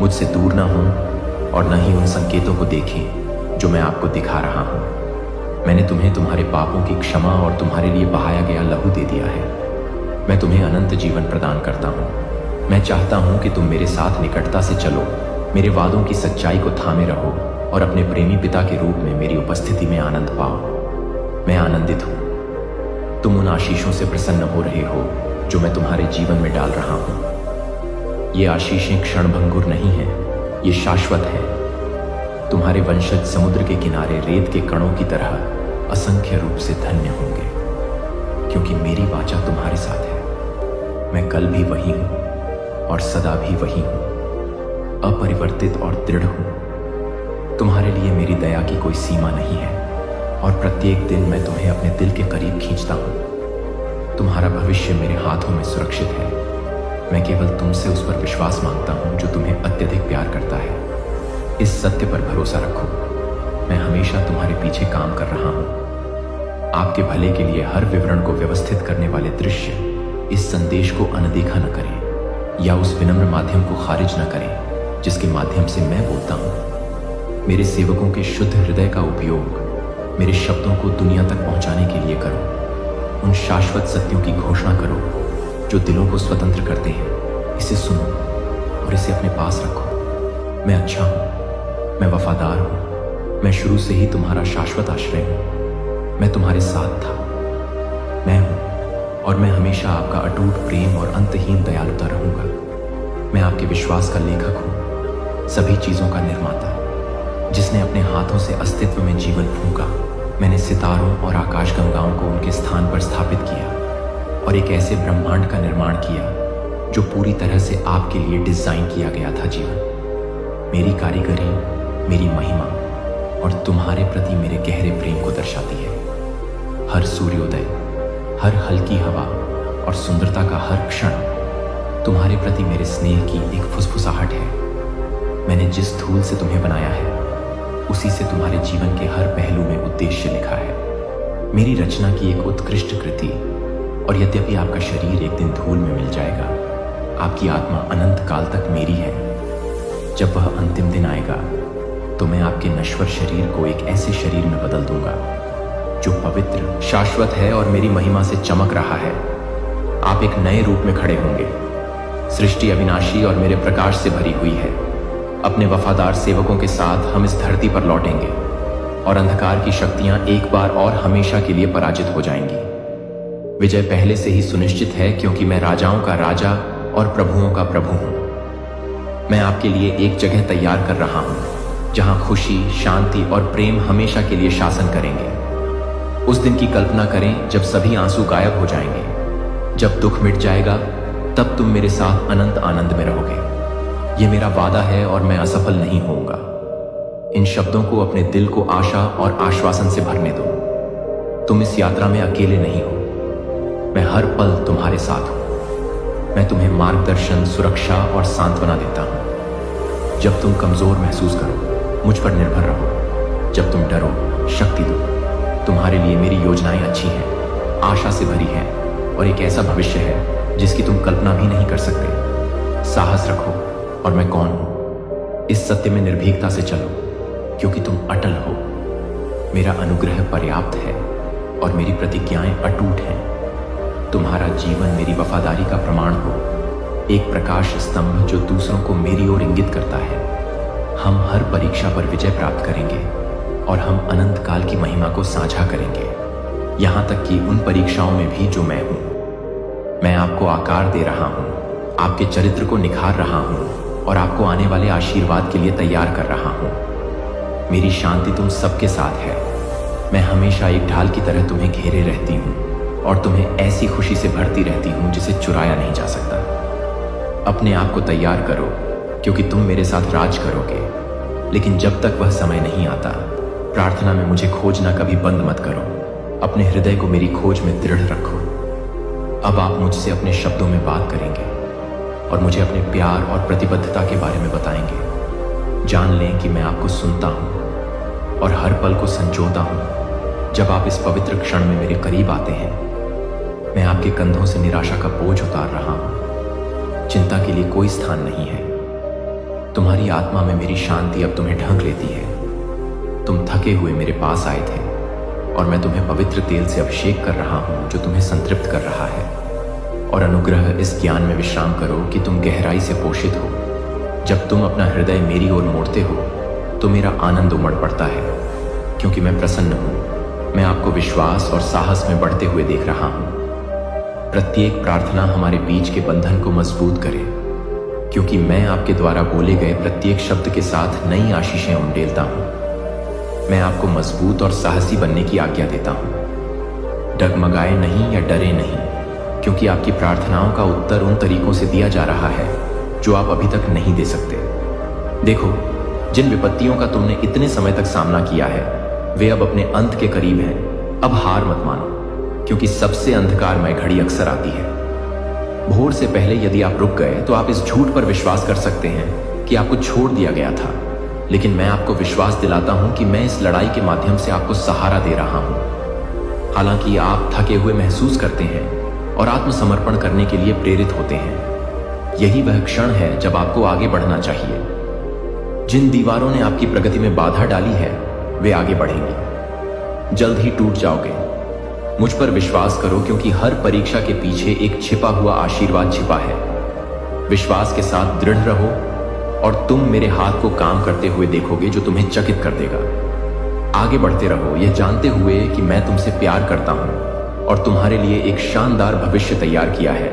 मुझसे दूर ना हो और न ही उन संकेतों को देखें जो मैं आपको दिखा रहा हूं। मैंने तुम्हें तुम्हारे पापों की क्षमा और तुम्हारे लिए बहाया गया लहू दे दिया है। मैं तुम्हें अनंत जीवन प्रदान करता हूं। मैं चाहता हूं कि तुम मेरे साथ निकटता से चलो, मेरे वादों की सच्चाई को थामे रहो और अपने प्रेमी पिता के रूप में मेरी उपस्थिति में आनंद पाओ। मैं आनंदित हूं। तुम उन आशीषों से प्रसन्न हो रहे हो जो मैं तुम्हारे जीवन में डाल रहा हूं। ये आशीषें क्षणभंगुर नहीं हैं, ये शाश्वत है। तुम्हारे वंशज समुद्र के किनारे रेत के कणों की तरह असंख्य रूप से धन्य होंगे, क्योंकि मेरी वाचा तुम्हारे साथ है। मैं कल भी वही हूं और सदा भी वही हूं, अपरिवर्तित और दृढ़ हूं। तुम्हारे लिए मेरी दया की कोई सीमा नहीं है और प्रत्येक दिन मैं तुम्हें अपने दिल के करीब खींचता हूं। तुम्हारा भविष्य मेरे हाथों में सुरक्षित है। मैं केवल तुमसे उस पर विश्वास मांगता हूं जो तुम्हें अत्यधिक प्यार करता है। इस सत्य पर भरोसा रखो, मैं हमेशा तुम्हारे पीछे काम कर रहा हूं। आपके भले के लिए हर विवरण को व्यवस्थित करने वाले दृश्य इस संदेश को अनदेखा न करें या उस विनम्र माध्यम को खारिज न करें जिसके माध्यम से मैं बोलता हूं। मेरे सेवकों के शुद्ध हृदय का उपयोग मेरे शब्दों को दुनिया तक पहुंचाने के लिए करो। उन शाश्वत सत्यों की घोषणा करो जो दिलों को स्वतंत्र करते हैं। इसे सुनो और इसे अपने पास रखो। मैं अच्छा हूं, मैं वफादार हूं, मैं शुरू से ही तुम्हारा शाश्वत आश्रय हूं। मैं तुम्हारे साथ था, मैं हूं और मैं हमेशा आपका अटूट प्रेम और अंतहीन दयालुता रहूंगा। मैं आपके विश्वास का लेखक हूं, सभी चीजों का निर्माता, जिसने अपने हाथों से अस्तित्व में जीवन फूंका। मैंने सितारों और आकाशगंगाओं को उनके स्थान पर स्थापित किया और एक ऐसे ब्रह्मांड का निर्माण किया जो पूरी तरह से आपके लिए डिजाइन किया गया था। जीवन मेरी कारीगरी, मेरी महिमा और तुम्हारे प्रति मेरे गहरे प्रेम को दर्शाती है। हर सूर्योदय, हर हल्की हवा और सुंदरता का हर क्षण तुम्हारे प्रति मेरे स्नेह की एक फुसफुसाहट है। मैंने जिस धूल से तुम्हें बनाया है, उसी से तुम्हारे जीवन के हर पहलू में उद्देश्य लिखा है। मेरी रचना की एक उत्कृष्ट कृति, और यद्यपि आपका शरीर एक दिन धूल में मिल जाएगा, आपकी आत्मा अनंत काल तक मेरी है। जब वह अंतिम दिन आएगा तो मैं आपके नश्वर शरीर को एक ऐसे शरीर में बदल दूंगा जो पवित्र, शाश्वत है और मेरी महिमा से चमक रहा है। आप एक नए रूप में खड़े होंगे। सृष्टि अविनाशी और मेरे प्रकाश से भरी हुई है। अपने वफादार सेवकों के साथ हम इस धरती पर लौटेंगे और अंधकार की शक्तियां एक बार और हमेशा के लिए पराजित हो जाएंगी। विजय पहले से ही सुनिश्चित है, क्योंकि मैं राजाओं का राजा और प्रभुओं का प्रभु हूं। मैं आपके लिए एक जगह तैयार कर रहा हूं जहां खुशी, शांति और प्रेम हमेशा के लिए शासन करेंगे। उस दिन की कल्पना करें जब सभी आंसू गायब हो जाएंगे। जब दुख मिट जाएगा तब तुम मेरे साथ अनंत आनंद में रहोगे। ये मेरा वादा है और मैं असफल नहीं होऊंगा। इन शब्दों को अपने दिल को आशा और आश्वासन से भरने दो। तुम इस यात्रा में अकेले नहीं हो। मैं हर पल तुम्हारे साथ हूं। मैं तुम्हें मार्गदर्शन, सुरक्षा और सांत्वना देता हूं। जब तुम कमजोर महसूस करो, मुझ पर निर्भर रहो। जब तुम डरो, शक्ति दो। तुम्हारे लिए मेरी योजनाएं अच्छी हैं, आशा से भरी हैं और एक ऐसा भविष्य है जिसकी तुम कल्पना भी नहीं कर सकते। साहस रखो और मैं कौन हूं। इस सत्य में निर्भीकता से चलो, क्योंकि तुम अटल हो। मेरा अनुग्रह पर्याप्त है और मेरी प्रतिज्ञाएं अटूट हैं। तुम्हारा जीवन मेरी वफादारी का प्रमाण हो, एक प्रकाश स्तंभ जो दूसरों को मेरी ओर इंगित करता है। हम हर परीक्षा पर विजय प्राप्त करेंगे और हम अनंत काल की महिमा को साझा करेंगे, यहां तक कि उन परीक्षाओं में भी जो मैं हूं। मैं आपको आकार दे रहा हूं, आपके चरित्र को निखार रहा हूं और आपको आने वाले आशीर्वाद के लिए तैयार कर रहा हूं। मेरी शांति तुम सबके साथ है। मैं हमेशा एक ढाल की तरह तुम्हें घेरे रहती हूं और तुम्हें ऐसी खुशी से भरती रहती हूं जिसे चुराया नहीं जा सकता। अपने आप को तैयार करो, क्योंकि तुम मेरे साथ राज करोगे। लेकिन जब तक वह समय नहीं आता, प्रार्थना में मुझे खोजना कभी बंद मत करो। अपने हृदय को मेरी खोज में दृढ़ रखो। अब आप मुझसे अपने शब्दों में बात करेंगे और मुझे अपने प्यार और प्रतिबद्धता के बारे में बताएंगे। जान लें कि मैं आपको सुनता हूं और हर पल को संजोता हूं। जब आप इस पवित्र क्षण में मेरे करीब आते हैं, मैं आपके कंधों से निराशा का बोझ उतार रहा हूं। चिंता के लिए कोई स्थान नहीं है। तुम्हारी आत्मा में मेरी शांति अब तुम्हें ढंक लेती है। तुम थके हुए मेरे पास आए थे और मैं तुम्हें पवित्र तेल से अभिषेक कर रहा हूं जो तुम्हें संतृप्त कर रहा है। और अनुग्रह इस ज्ञान में विश्राम करो कि तुम गहराई से पोषित हो। जब तुम अपना हृदय मेरी ओर मोड़ते हो तो मेरा आनंद उमड़ पड़ता है, क्योंकि मैं प्रसन्न हूं। मैं आपको विश्वास और साहस में बढ़ते हुए देख रहा हूं। प्रत्येक प्रार्थना हमारे बीच के बंधन को मजबूत करे, क्योंकि मैं आपके द्वारा बोले गए प्रत्येक शब्द के साथ नई आशीषें उंडेलता हूं। मैं आपको मजबूत और साहसी बनने की आज्ञा देता हूं। डगमगाए नहीं या डरे नहीं, क्योंकि आपकी प्रार्थनाओं का उत्तर उन तरीकों से दिया जा रहा है जो आप अभी तक नहीं दे सकते। देखो, जिन विपत्तियों का तुमने इतने समय तक सामना किया है, वे अब अपने अंत के करीब हैं। अब हार मत मानो, क्योंकि सबसे अंधकारमय घड़ी अक्सर आती है। भोर से पहले यदि आप रुक गए तो आप इस झूठ पर विश्वास कर सकते हैं कि आपको छोड़ दिया गया था। लेकिन मैं आपको विश्वास दिलाता हूं कि मैं इस लड़ाई के माध्यम से आपको सहारा दे रहा हूं। हालांकि आप थके हुए महसूस करते हैं और आत्मसमर्पण करने के लिए प्रेरित होते हैं, यही वह क्षण है जब आपको आगे बढ़ना चाहिए। जिन दीवारों ने आपकी प्रगति में बाधा डाली है, वे आगे बढ़ेंगी। जल्द ही टूट जाओगे। मुझ पर विश्वास करो, क्योंकि हर परीक्षा के पीछे एक छिपा हुआ आशीर्वाद छिपा है। विश्वास के साथ दृढ़ रहो और तुम मेरे हाथ को काम करते हुए देखोगे जो तुम्हें चकित कर देगा। आगे बढ़ते रहो, यह जानते हुए कि मैं तुमसे प्यार करता हूं और तुम्हारे लिए एक शानदार भविष्य तैयार किया है।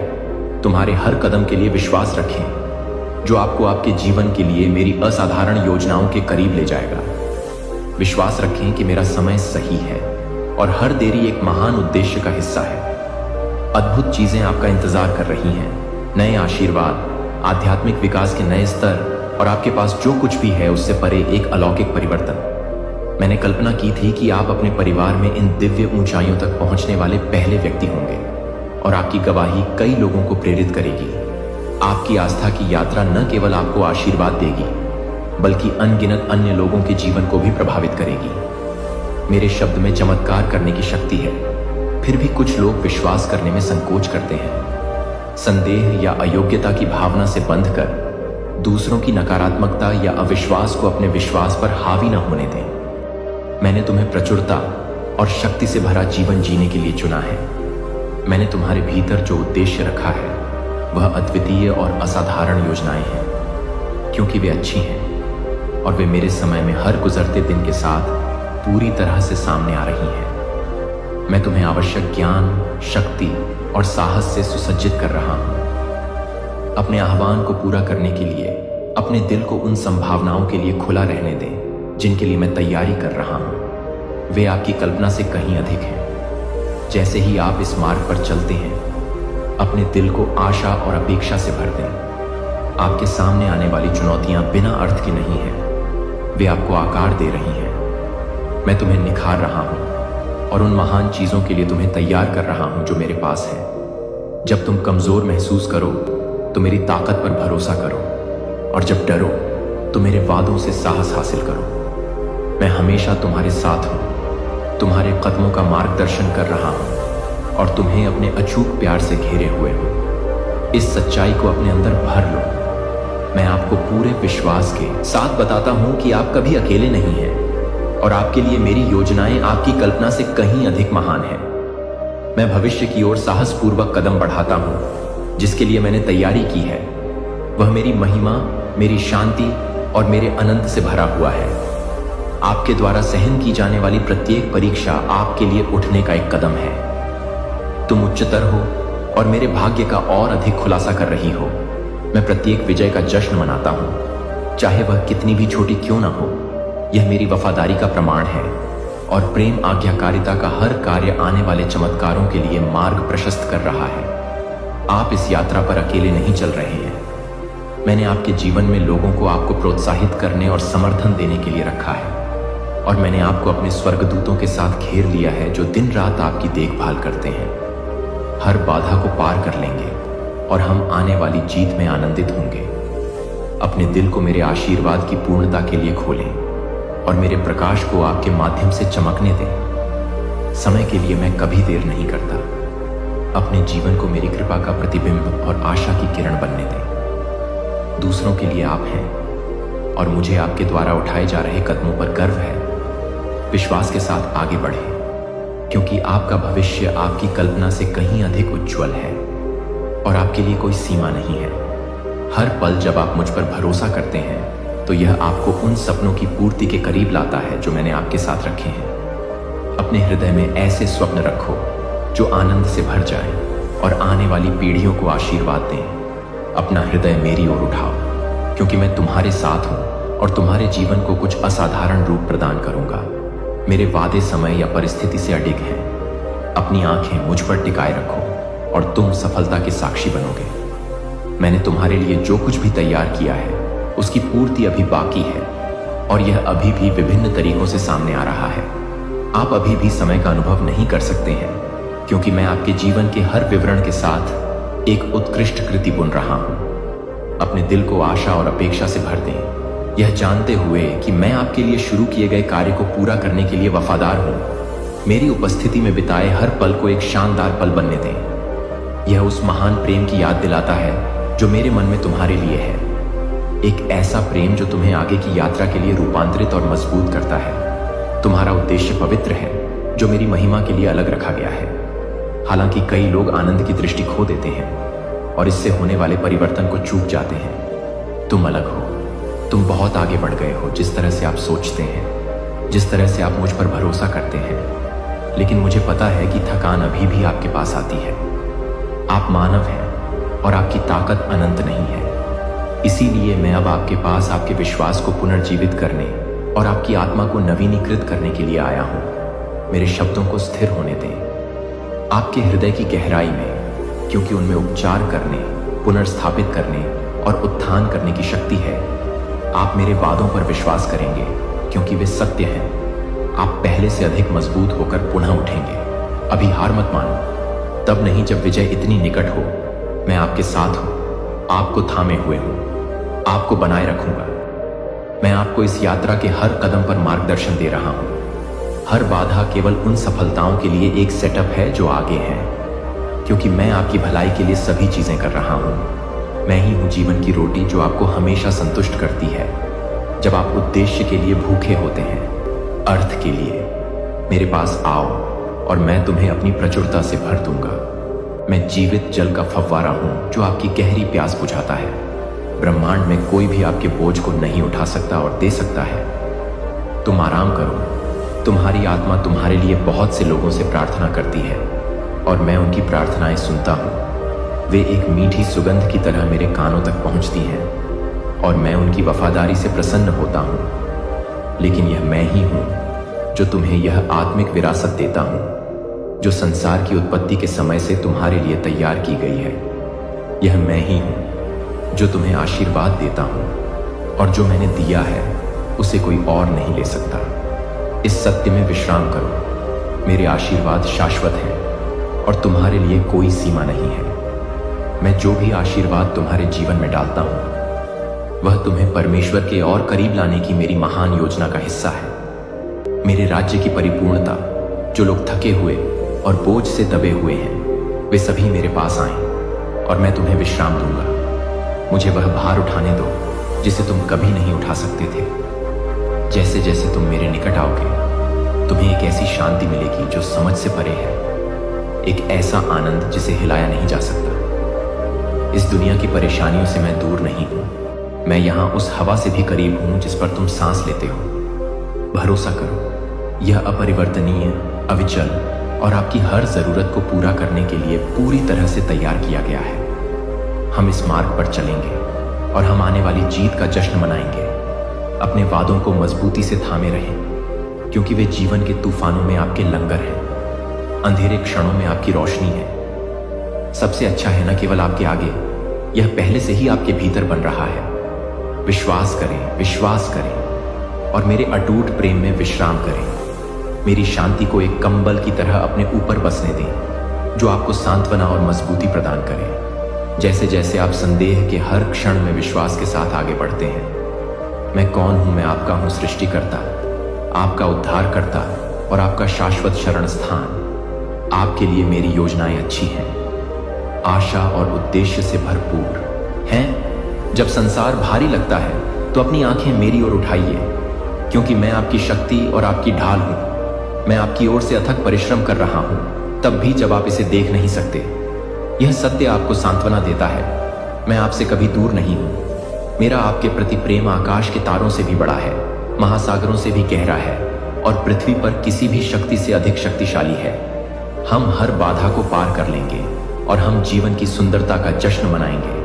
तुम्हारे हर कदम के लिए विश्वास रखें, जो आपको आपके जीवन के लिए मेरी असाधारण योजनाओं के करीब ले जाएगा। विश्वास रखें कि मेरा समय सही है और हर देरी एक महान उद्देश्य का हिस्सा है। अद्भुत चीजें आपका इंतजार कर रही हैं। नए आशीर्वाद, आध्यात्मिक विकास के नए स्तर और आपके पास जो कुछ भी है उससे परे एक अलौकिक परिवर्तन। मैंने कल्पना की थी कि आप अपने परिवार में इन दिव्य ऊंचाइयों तक पहुंचने वाले पहले व्यक्ति होंगे और आपकी गवाही कई लोगों को प्रेरित करेगी। आपकी आस्था की यात्रा न केवल आपको आशीर्वाद देगी बल्कि अनगिनत अन्य लोगों के जीवन को भी प्रभावित करेगी। मेरे शब्द में चमत्कार करने की शक्ति है, फिर भी कुछ लोग विश्वास करने में संकोच करते हैं। संदेह या अयोग्यता की भावना से बंध कर दूसरों की नकारात्मकता या अविश्वास को अपने विश्वास पर हावी न होने दें। मैंने तुम्हें प्रचुरता और शक्ति से भरा जीवन जीने के लिए चुना है। मैंने तुम्हारे भीतर जो उद्देश्य रखा है वह अद्वितीय और असाधारण योजनाएं हैं, क्योंकि वे अच्छी हैं और वे मेरे समय में हर गुजरते दिन के साथ पूरी तरह से सामने आ रही हैं। मैं तुम्हें आवश्यक ज्ञान, शक्ति और साहस से सुसज्जित कर रहा हूं। अपने आह्वान को पूरा करने के लिए अपने दिल को उन संभावनाओं के लिए खुला रहने दें जिनके लिए मैं तैयारी कर रहा हूं। वे आपकी कल्पना से कहीं अधिक हैं। जैसे ही आप इस मार्ग पर चलते हैं, अपने दिल को आशा और अपेक्षा से भर दें। आपके सामने आने वाली चुनौतियां बिना अर्थ की नहीं हैं, वे आपको आकार दे रही हैं। मैं तुम्हें निखार रहा हूं और उन महान चीजों के लिए तुम्हें तैयार कर रहा हूं जो मेरे पास है। जब तुम कमजोर महसूस करो तो मेरी ताकत पर भरोसा करो, और जब डरो तो मेरे वादों से साहस हासिल करो। मैं हमेशा तुम्हारे साथ हूं, तुम्हारे कदमों का मार्गदर्शन कर रहा हूं और तुम्हें अपने अचूक प्यार से घेरे हुए हूं। इस सच्चाई को अपने अंदर भर लो। मैं आपको पूरे विश्वास के साथ बताता हूं कि आप कभी अकेले नहीं हैं और आपके लिए मेरी योजनाएं आपकी कल्पना से कहीं अधिक महान हैं। मैं भविष्य की ओर साहसपूर्वक कदम बढ़ाता हूं जिसके लिए मैंने तैयारी की है। वह मेरी महिमा, मेरी शांति और मेरे अनंत से भरा हुआ है। आपके द्वारा सहन की जाने वाली प्रत्येक परीक्षा आपके लिए उठने का एक कदम है। तुम उच्चतर हो और मेरे भाग्य का और अधिक खुलासा कर रही हो। मैं प्रत्येक विजय का जश्न मनाता हूं, चाहे वह कितनी भी छोटी क्यों ना हो। यह मेरी वफादारी का प्रमाण है और प्रेम आज्ञाकारिता का हर कार्य आने वाले चमत्कारों के लिए मार्ग प्रशस्त कर रहा है। आप इस यात्रा पर अकेले नहीं चल रहे हैं। मैंने आपके जीवन में लोगों को आपको प्रोत्साहित करने और समर्थन देने के लिए रखा है और मैंने आपको अपने स्वर्गदूतों के साथ घेर लिया है जो दिन रात आपकी देखभाल करते हैं। हर बाधा को पार कर लेंगे और हम आने वाली जीत में आनंदित होंगे। अपने दिल को मेरे आशीर्वाद की पूर्णता के लिए खोलें और मेरे प्रकाश को आपके माध्यम से चमकने दें। समय के लिए मैं कभी देर नहीं करता। अपने जीवन को मेरी कृपा का प्रतिबिंब और आशा की किरण बनने दें। दूसरों के लिए आप हैं और मुझे आपके द्वारा उठाए जा रहे कदमों पर गर्व है। विश्वास के साथ आगे बढ़ें, क्योंकि आपका भविष्य आपकी कल्पना से कहीं अधिक उज्जवल है और आपके लिए कोई सीमा नहीं है। हर पल जब आप मुझ पर भरोसा करते हैं तो यह आपको उन सपनों की पूर्ति के करीब लाता है जो मैंने आपके साथ रखे हैं। अपने हृदय में ऐसे स्वप्न रखो जो आनंद से भर जाएं और आने वाली पीढ़ियों को आशीर्वाद दें। अपना हृदय मेरी ओर उठाओ, क्योंकि मैं तुम्हारे साथ हूं और तुम्हारे जीवन को कुछ असाधारण रूप प्रदान करूंगा। मेरे वादे समय या परिस्थिति से अडिग हैं। अपनी आंखें मुझ पर टिकाए रखो और तुम सफलता के साक्षी बनोगे। मैंने तुम्हारे लिए जो कुछ भी तैयार किया है उसकी पूर्ति अभी बाकी है और यह अभी भी विभिन्न तरीकों से सामने आ रहा है। आप अभी भी समय का अनुभव नहीं कर सकते हैं, क्योंकि मैं आपके जीवन के हर विवरण के साथ एक उत्कृष्ट कृति बुन रहा हूं। अपने दिल को आशा और अपेक्षा से भर दें, यह जानते हुए कि मैं आपके लिए शुरू किए गए कार्य को पूरा करने के लिए वफादार हूं। मेरी उपस्थिति में बिताए हर पल को एक शानदार पल बनने दें। यह उस महान प्रेम की याद दिलाता है जो मेरे मन में तुम्हारे लिए है। एक ऐसा प्रेम जो तुम्हें आगे की यात्रा के लिए रूपांतरित और मजबूत करता है। तुम्हारा उद्देश्य पवित्र है जो मेरी महिमा के लिए अलग रखा गया है। हालांकि कई लोग आनंद की दृष्टि खो देते हैं और इससे होने वाले परिवर्तन को चूक जाते हैं। तुम अलग हो, तुम बहुत आगे बढ़ गए हो जिस तरह से आप सोचते हैं, जिस तरह से आप मुझ पर भरोसा करते हैं। लेकिन मुझे पता है कि थकान अभी भी आपके पास आती है। आप मानव हैं और आपकी ताकत अनंत नहीं है। इसीलिए मैं अब आपके पास आपके विश्वास को पुनर्जीवित करने और आपकी आत्मा को नवीनीकृत करने के लिए आया हूं। मेरे शब्दों को स्थिर होने दें आपके हृदय की गहराई में, क्योंकि उनमें उपचार करने, पुनर्स्थापित करने और उत्थान करने की शक्ति है। आप मेरे वादों पर विश्वास करेंगे क्योंकि वे सत्य हैं। आप पहले से अधिक मजबूत होकर पुनः उठेंगे। अभी हार मत मानो, तब नहीं जब विजय इतनी निकट हो। मैं आपके साथ हूं, आपको थामे हुए हूं, आपको बनाए रखूंगा। मैं आपको इस यात्रा के हर कदम पर मार्गदर्शन दे रहा हूं। हर बाधा केवल उन सफलताओं के लिए एक सेटअप है जो आगे है, क्योंकि मैं आपकी भलाई के लिए सभी चीजें कर रहा हूं। मैं ही हूं जीवन की रोटी जो आपको हमेशा संतुष्ट करती है। जब आप उद्देश्य के लिए भूखे होते हैं, अर्थ के लिए, मेरे पास आओ और मैं तुम्हें अपनी प्रचुरता से भर दूंगा। मैं जीवित जल का फव्वारा हूं जो आपकी गहरी प्यास बुझाता है। ब्रह्मांड में कोई भी आपके बोझ को नहीं उठा सकता और दे सकता है। तुम आराम करो। तुम्हारी आत्मा तुम्हारे लिए बहुत से लोगों से प्रार्थना करती है और मैं उनकी प्रार्थनाएं सुनता हूं। वे एक मीठी सुगंध की तरह मेरे कानों तक पहुंचती हैं और मैं उनकी वफादारी से प्रसन्न होता हूं। लेकिन यह मैं ही हूं जो तुम्हें यह आत्मिक विरासत देता हूं, जो संसार की उत्पत्ति के समय से तुम्हारे लिए तैयार की गई है। यह मैं ही हूं जो तुम्हें आशीर्वाद देता हूं, और जो मैंने दिया है उसे कोई और नहीं ले सकता। इस सत्य में विश्राम करो। मेरे आशीर्वाद शाश्वत हैं और तुम्हारे लिए कोई सीमा नहीं है। मैं जो भी आशीर्वाद तुम्हारे जीवन में डालता हूं, वह तुम्हें परमेश्वर के और करीब लाने की मेरी महान योजना का हिस्सा है। मेरे राज्य की परिपूर्णता, जो लोग थके हुए और बोझ से दबे हुए हैं, वे सभी मेरे पास आएं और मैं तुम्हें विश्राम दूंगा। मुझे वह भार उठाने दो जिसे तुम कभी नहीं उठा सकते थे। जैसे जैसे तुम मेरे निकट आओगे, तुम्हें एक ऐसी शांति मिलेगी जो समझ से परे है, एक ऐसा आनंद जिसे हिलाया नहीं जा सकता। इस दुनिया की परेशानियों से मैं दूर नहीं हूं। मैं यहां उस हवा से भी करीब हूं जिस पर तुम सांस लेते हो। भरोसा करो, यह अपरिवर्तनीय, अविचल और आपकी हर जरूरत को पूरा करने के लिए पूरी तरह से तैयार किया गया है। हम इस मार्ग पर चलेंगे और हम आने वाली जीत का जश्न मनाएंगे। अपने वादों को मजबूती से थामे रहें, क्योंकि वे जीवन के तूफानों में आपके लंगर हैं, अंधेरे क्षणों में आपकी रोशनी है। सबसे अच्छा है न केवल आपके आगे, यह पहले से ही आपके भीतर बन रहा है। विश्वास करें, विश्वास करें और मेरे अटूट प्रेम में विश्राम करें। मेरी शांति को एक कंबल की तरह अपने ऊपर बसने दें, जो आपको सांत्वना और मजबूती प्रदान करे। जैसे जैसे आप संदेह के हर क्षण में विश्वास के साथ आगे बढ़ते हैं। मैं कौन हूं? मैं आपका हूं सृष्टिकर्ता, आपका उद्धारकर्ता और आपका शाश्वत शरण स्थान। आपके लिए मेरी योजनाएं अच्छी हैं, आशा और उद्देश्य से भरपूर हैं। जब संसार भारी लगता है तो अपनी आंखें मेरी ओर उठाइए, क्योंकि मैं आपकी शक्ति और आपकी ढाल हूं। मैं आपकी ओर से अथक परिश्रम कर रहा हूं, तब भी जब आप इसे देख नहीं सकते। यह सत्य आपको सांत्वना देता है। मैं आपसे कभी दूर नहीं हूं। मेरा आपके प्रति प्रेम आकाश के तारों से भी बड़ा है, महासागरों से भी गहरा है और पृथ्वी पर किसी भी शक्ति से अधिक शक्तिशाली है। हम हर बाधा को पार कर लेंगे और हम जीवन की सुंदरता का जश्न मनाएंगे।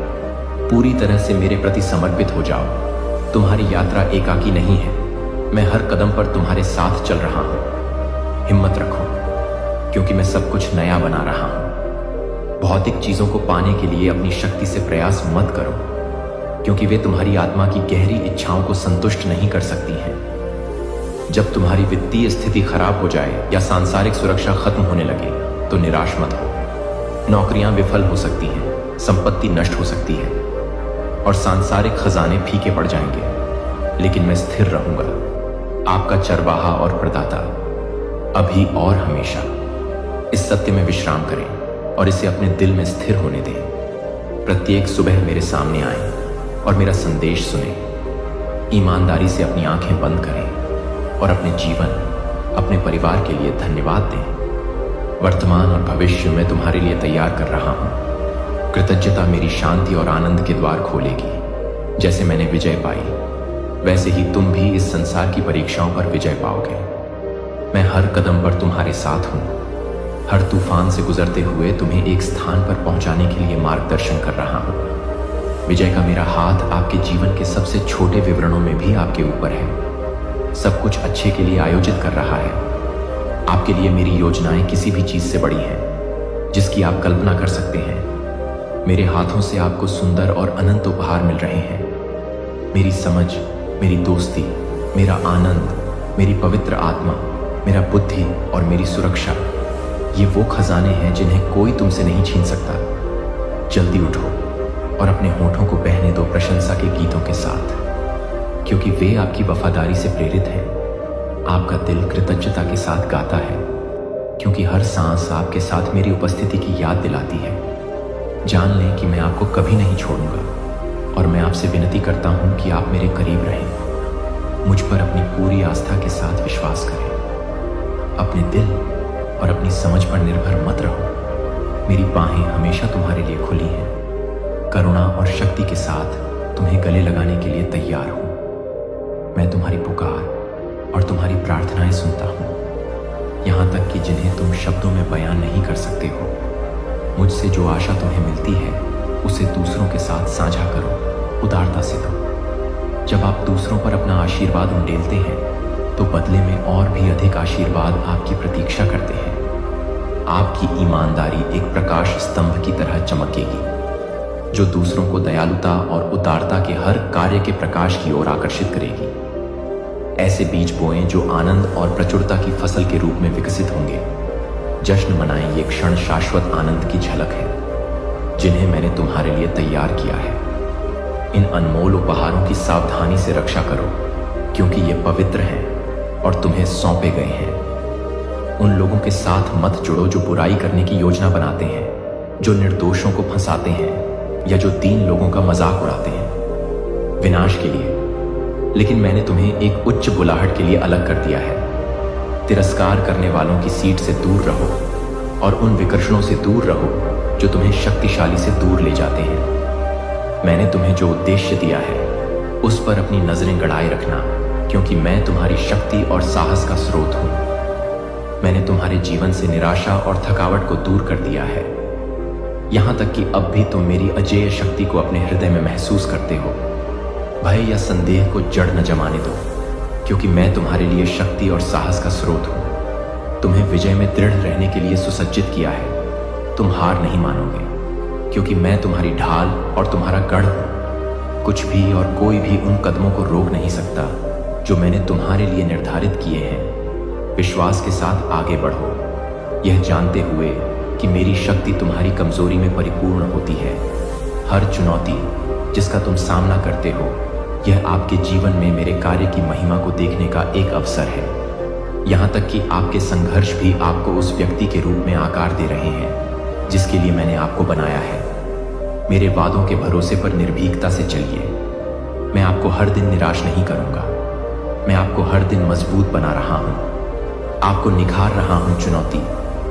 पूरी तरह से मेरे प्रति समर्पित हो जाओ। तुम्हारी यात्रा एकाकी नहीं है। मैं हर कदम पर तुम्हारे साथ चल रहा हूं। हिम्मत रखो, क्योंकि मैं सब कुछ नया बना रहा हूं। भौतिक चीजों को पाने के लिए अपनी शक्ति से प्रयास मत करो, क्योंकि वे तुम्हारी आत्मा की गहरी इच्छाओं को संतुष्ट नहीं कर सकती हैं। जब तुम्हारी वित्तीय स्थिति खराब हो जाए या सांसारिक सुरक्षा खत्म होने लगे, तो निराश मत हो। नौकरियां विफल हो सकती हैं, संपत्ति नष्ट हो सकती है और सांसारिक खजाने फीके पड़ जाएंगे, लेकिन मैं स्थिर रहूंगा, आपका चरवाहा और प्रदाता, अभी और हमेशा। इस सत्य में विश्राम करें और इसे अपने दिल में स्थिर होने दें। प्रत्येक सुबह मेरे सामने आएं और मेरा संदेश सुने। ईमानदारी से अपनी आंखें बंद करें और अपने जीवन, अपने परिवार के लिए धन्यवाद दें। वर्तमान और भविष्य में तुम्हारे लिए तैयार कर रहा हूं। कृतज्ञता मेरी शांति और आनंद के द्वार खोलेगी। जैसे मैंने विजय पाई, वैसे ही तुम भी इस संसार की परीक्षाओं पर विजय पाओगे। मैं हर कदम पर तुम्हारे साथ हूं। हर तूफान से गुजरते हुए तुम्हें एक स्थान पर पहुंचाने के लिए मार्गदर्शन कर रहा हूं। विजय का मेरा हाथ आपके जीवन के सबसे छोटे विवरणों में भी आपके ऊपर है। सब कुछ अच्छे के लिए आयोजित कर रहा है। आपके लिए मेरी योजनाएं किसी भी चीज से बड़ी हैं जिसकी आप कल्पना कर सकते हैं। मेरे हाथों से आपको सुंदर और अनंत उपहार मिल रहे हैं। मेरी समझ, मेरी दोस्ती, मेरा आनंद, मेरी पवित्र आत्मा, मेरा बुद्धि और मेरी सुरक्षा, ये वो खजाने हैं जिन्हें कोई तुमसे नहीं छीन सकता। जल्दी उठो और अपने होठों को बहने दो प्रशंसा के गीतों के साथ, क्योंकि वे आपकी वफादारी से प्रेरित हैं। आपका दिल कृतज्ञता के साथ गाता है, क्योंकि हर सांस आपके साथ मेरी उपस्थिति की याद दिलाती है। जान लें कि मैं आपको कभी नहीं छोड़ूंगा, और मैं आपसे विनती करता हूं कि आप मेरे करीब रहें। मुझ पर अपनी पूरी आस्था के साथ विश्वास करें। अपने दिल और अपनी समझ पर निर्भर मत रहो। मेरी बाहें हमेशा तुम्हारे लिए खुली हैं। करुणा और शक्ति के साथ तुम्हें गले लगाने के लिए तैयार हूं। मैं तुम्हारी पुकार और तुम्हारी प्रार्थनाएं सुनता हूं, यहाँ तक कि जिन्हें तुम शब्दों में बयान नहीं कर सकते हो। मुझसे जो आशा तुम्हें मिलती है उसे दूसरों के साथ साझा करो, उदारता से दो। जब आप दूसरों पर अपना आशीर्वाद उंडेलते हैं तो बदले में और भी अधिक आशीर्वाद आपकी प्रतीक्षा करते हैं। आपकी ईमानदारी एक प्रकाश स्तंभ की तरह चमकेगी, जो दूसरों को दयालुता और उदारता के हर कार्य के प्रकाश की ओर आकर्षित करेगी। ऐसे बीज बोएं जो आनंद और प्रचुरता की फसल के रूप में विकसित होंगे। जश्न मनाएं, ये क्षण शाश्वत आनंद की झलक है जिन्हें मैंने तुम्हारे लिए तैयार किया है। इन अनमोल उपहारों की सावधानी से रक्षा करो, क्योंकि ये पवित्र हैं और तुम्हें सौंपे गए हैं। उन लोगों के साथ मत जुड़ो जो बुराई करने की योजना बनाते हैं, जो निर्दोषों को फंसाते हैं या जो दीन लोगों का मजाक उड़ाते हैं विनाश के लिए। लेकिन मैंने तुम्हें एक उच्च बुलाहट के लिए अलग कर दिया है। तिरस्कार करने वालों की सीट से दूर रहो और उन विकर्षणों से दूर रहो जो तुम्हें शक्तिशाली से दूर ले जाते हैं। मैंने तुम्हें जो उद्देश्य दिया है उस पर अपनी नजरें गड़ाए रखना, क्योंकि मैं तुम्हारी शक्ति और साहस का स्रोत हूं। मैंने तुम्हारे जीवन से निराशा और थकावट को दूर कर दिया है, यहां तक कि अब भी तुम मेरी अजेय शक्ति को अपने हृदय में महसूस करते हो। भय या संदेह को जड़ न जमाने दो, क्योंकि मैं तुम्हारे लिए शक्ति और साहस का स्रोत हूं। तुम्हें विजय में दृढ़ रहने के लिए सुसज्जित किया है। तुम हार नहीं मानोगे, क्योंकि मैं तुम्हारी ढाल और तुम्हारा गढ़ हूं। कुछ भी और कोई भी उन कदमों को रोक नहीं सकता जो मैंने तुम्हारे लिए निर्धारित किए हैं। विश्वास के साथ आगे बढ़ो, यह जानते हुए कि मेरी शक्ति तुम्हारी कमजोरी में परिपूर्ण होती है। हर चुनौती जिसका तुम सामना करते हो, यह आपके जीवन में मेरे कार्य की महिमा को देखने का एक अवसर है। यहाँ तक कि आपके संघर्ष भी आपको उस व्यक्ति के रूप में आकार दे रहे हैं जिसके लिए मैंने आपको बनाया है। मेरे वादों के भरोसे पर निर्भीकता से चलिए। मैं आपको हर दिन निराश नहीं करूंगा। मैं आपको हर दिन मजबूत बना रहा हूं। आपको निखार रहा हूं चुनौती,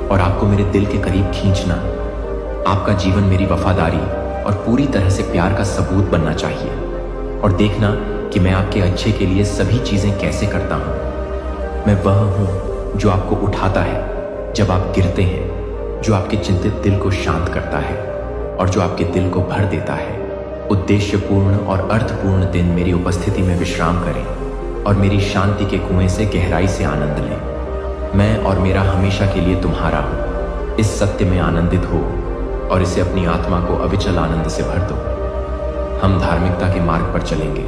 और आपको मेरे दिल के करीब खींचना। आपका जीवन मेरी वफादारी और पूरी तरह से प्यार का सबूत बनना चाहिए। और देखना कि मैं आपके अच्छे के लिए सभी चीजें कैसे करता हूं। मैं वह हूं जो आपको उठाता है जब आप गिरते हैं, जो आपके चिंतित दिल को शांत करता है और जो आपके दिल को भर देता है। उद्देश्यपूर्ण और अर्थपूर्ण दिन मेरी उपस्थिति में विश्राम करें और मेरी शांति के कुएं से गहराई से आनंद लें। मैं और मेरा हमेशा के लिए तुम्हारा हूं। इस सत्य में आनंदित हो और इसे अपनी आत्मा को अविचल आनंद से भर दो। हम धार्मिकता के मार्ग पर चलेंगे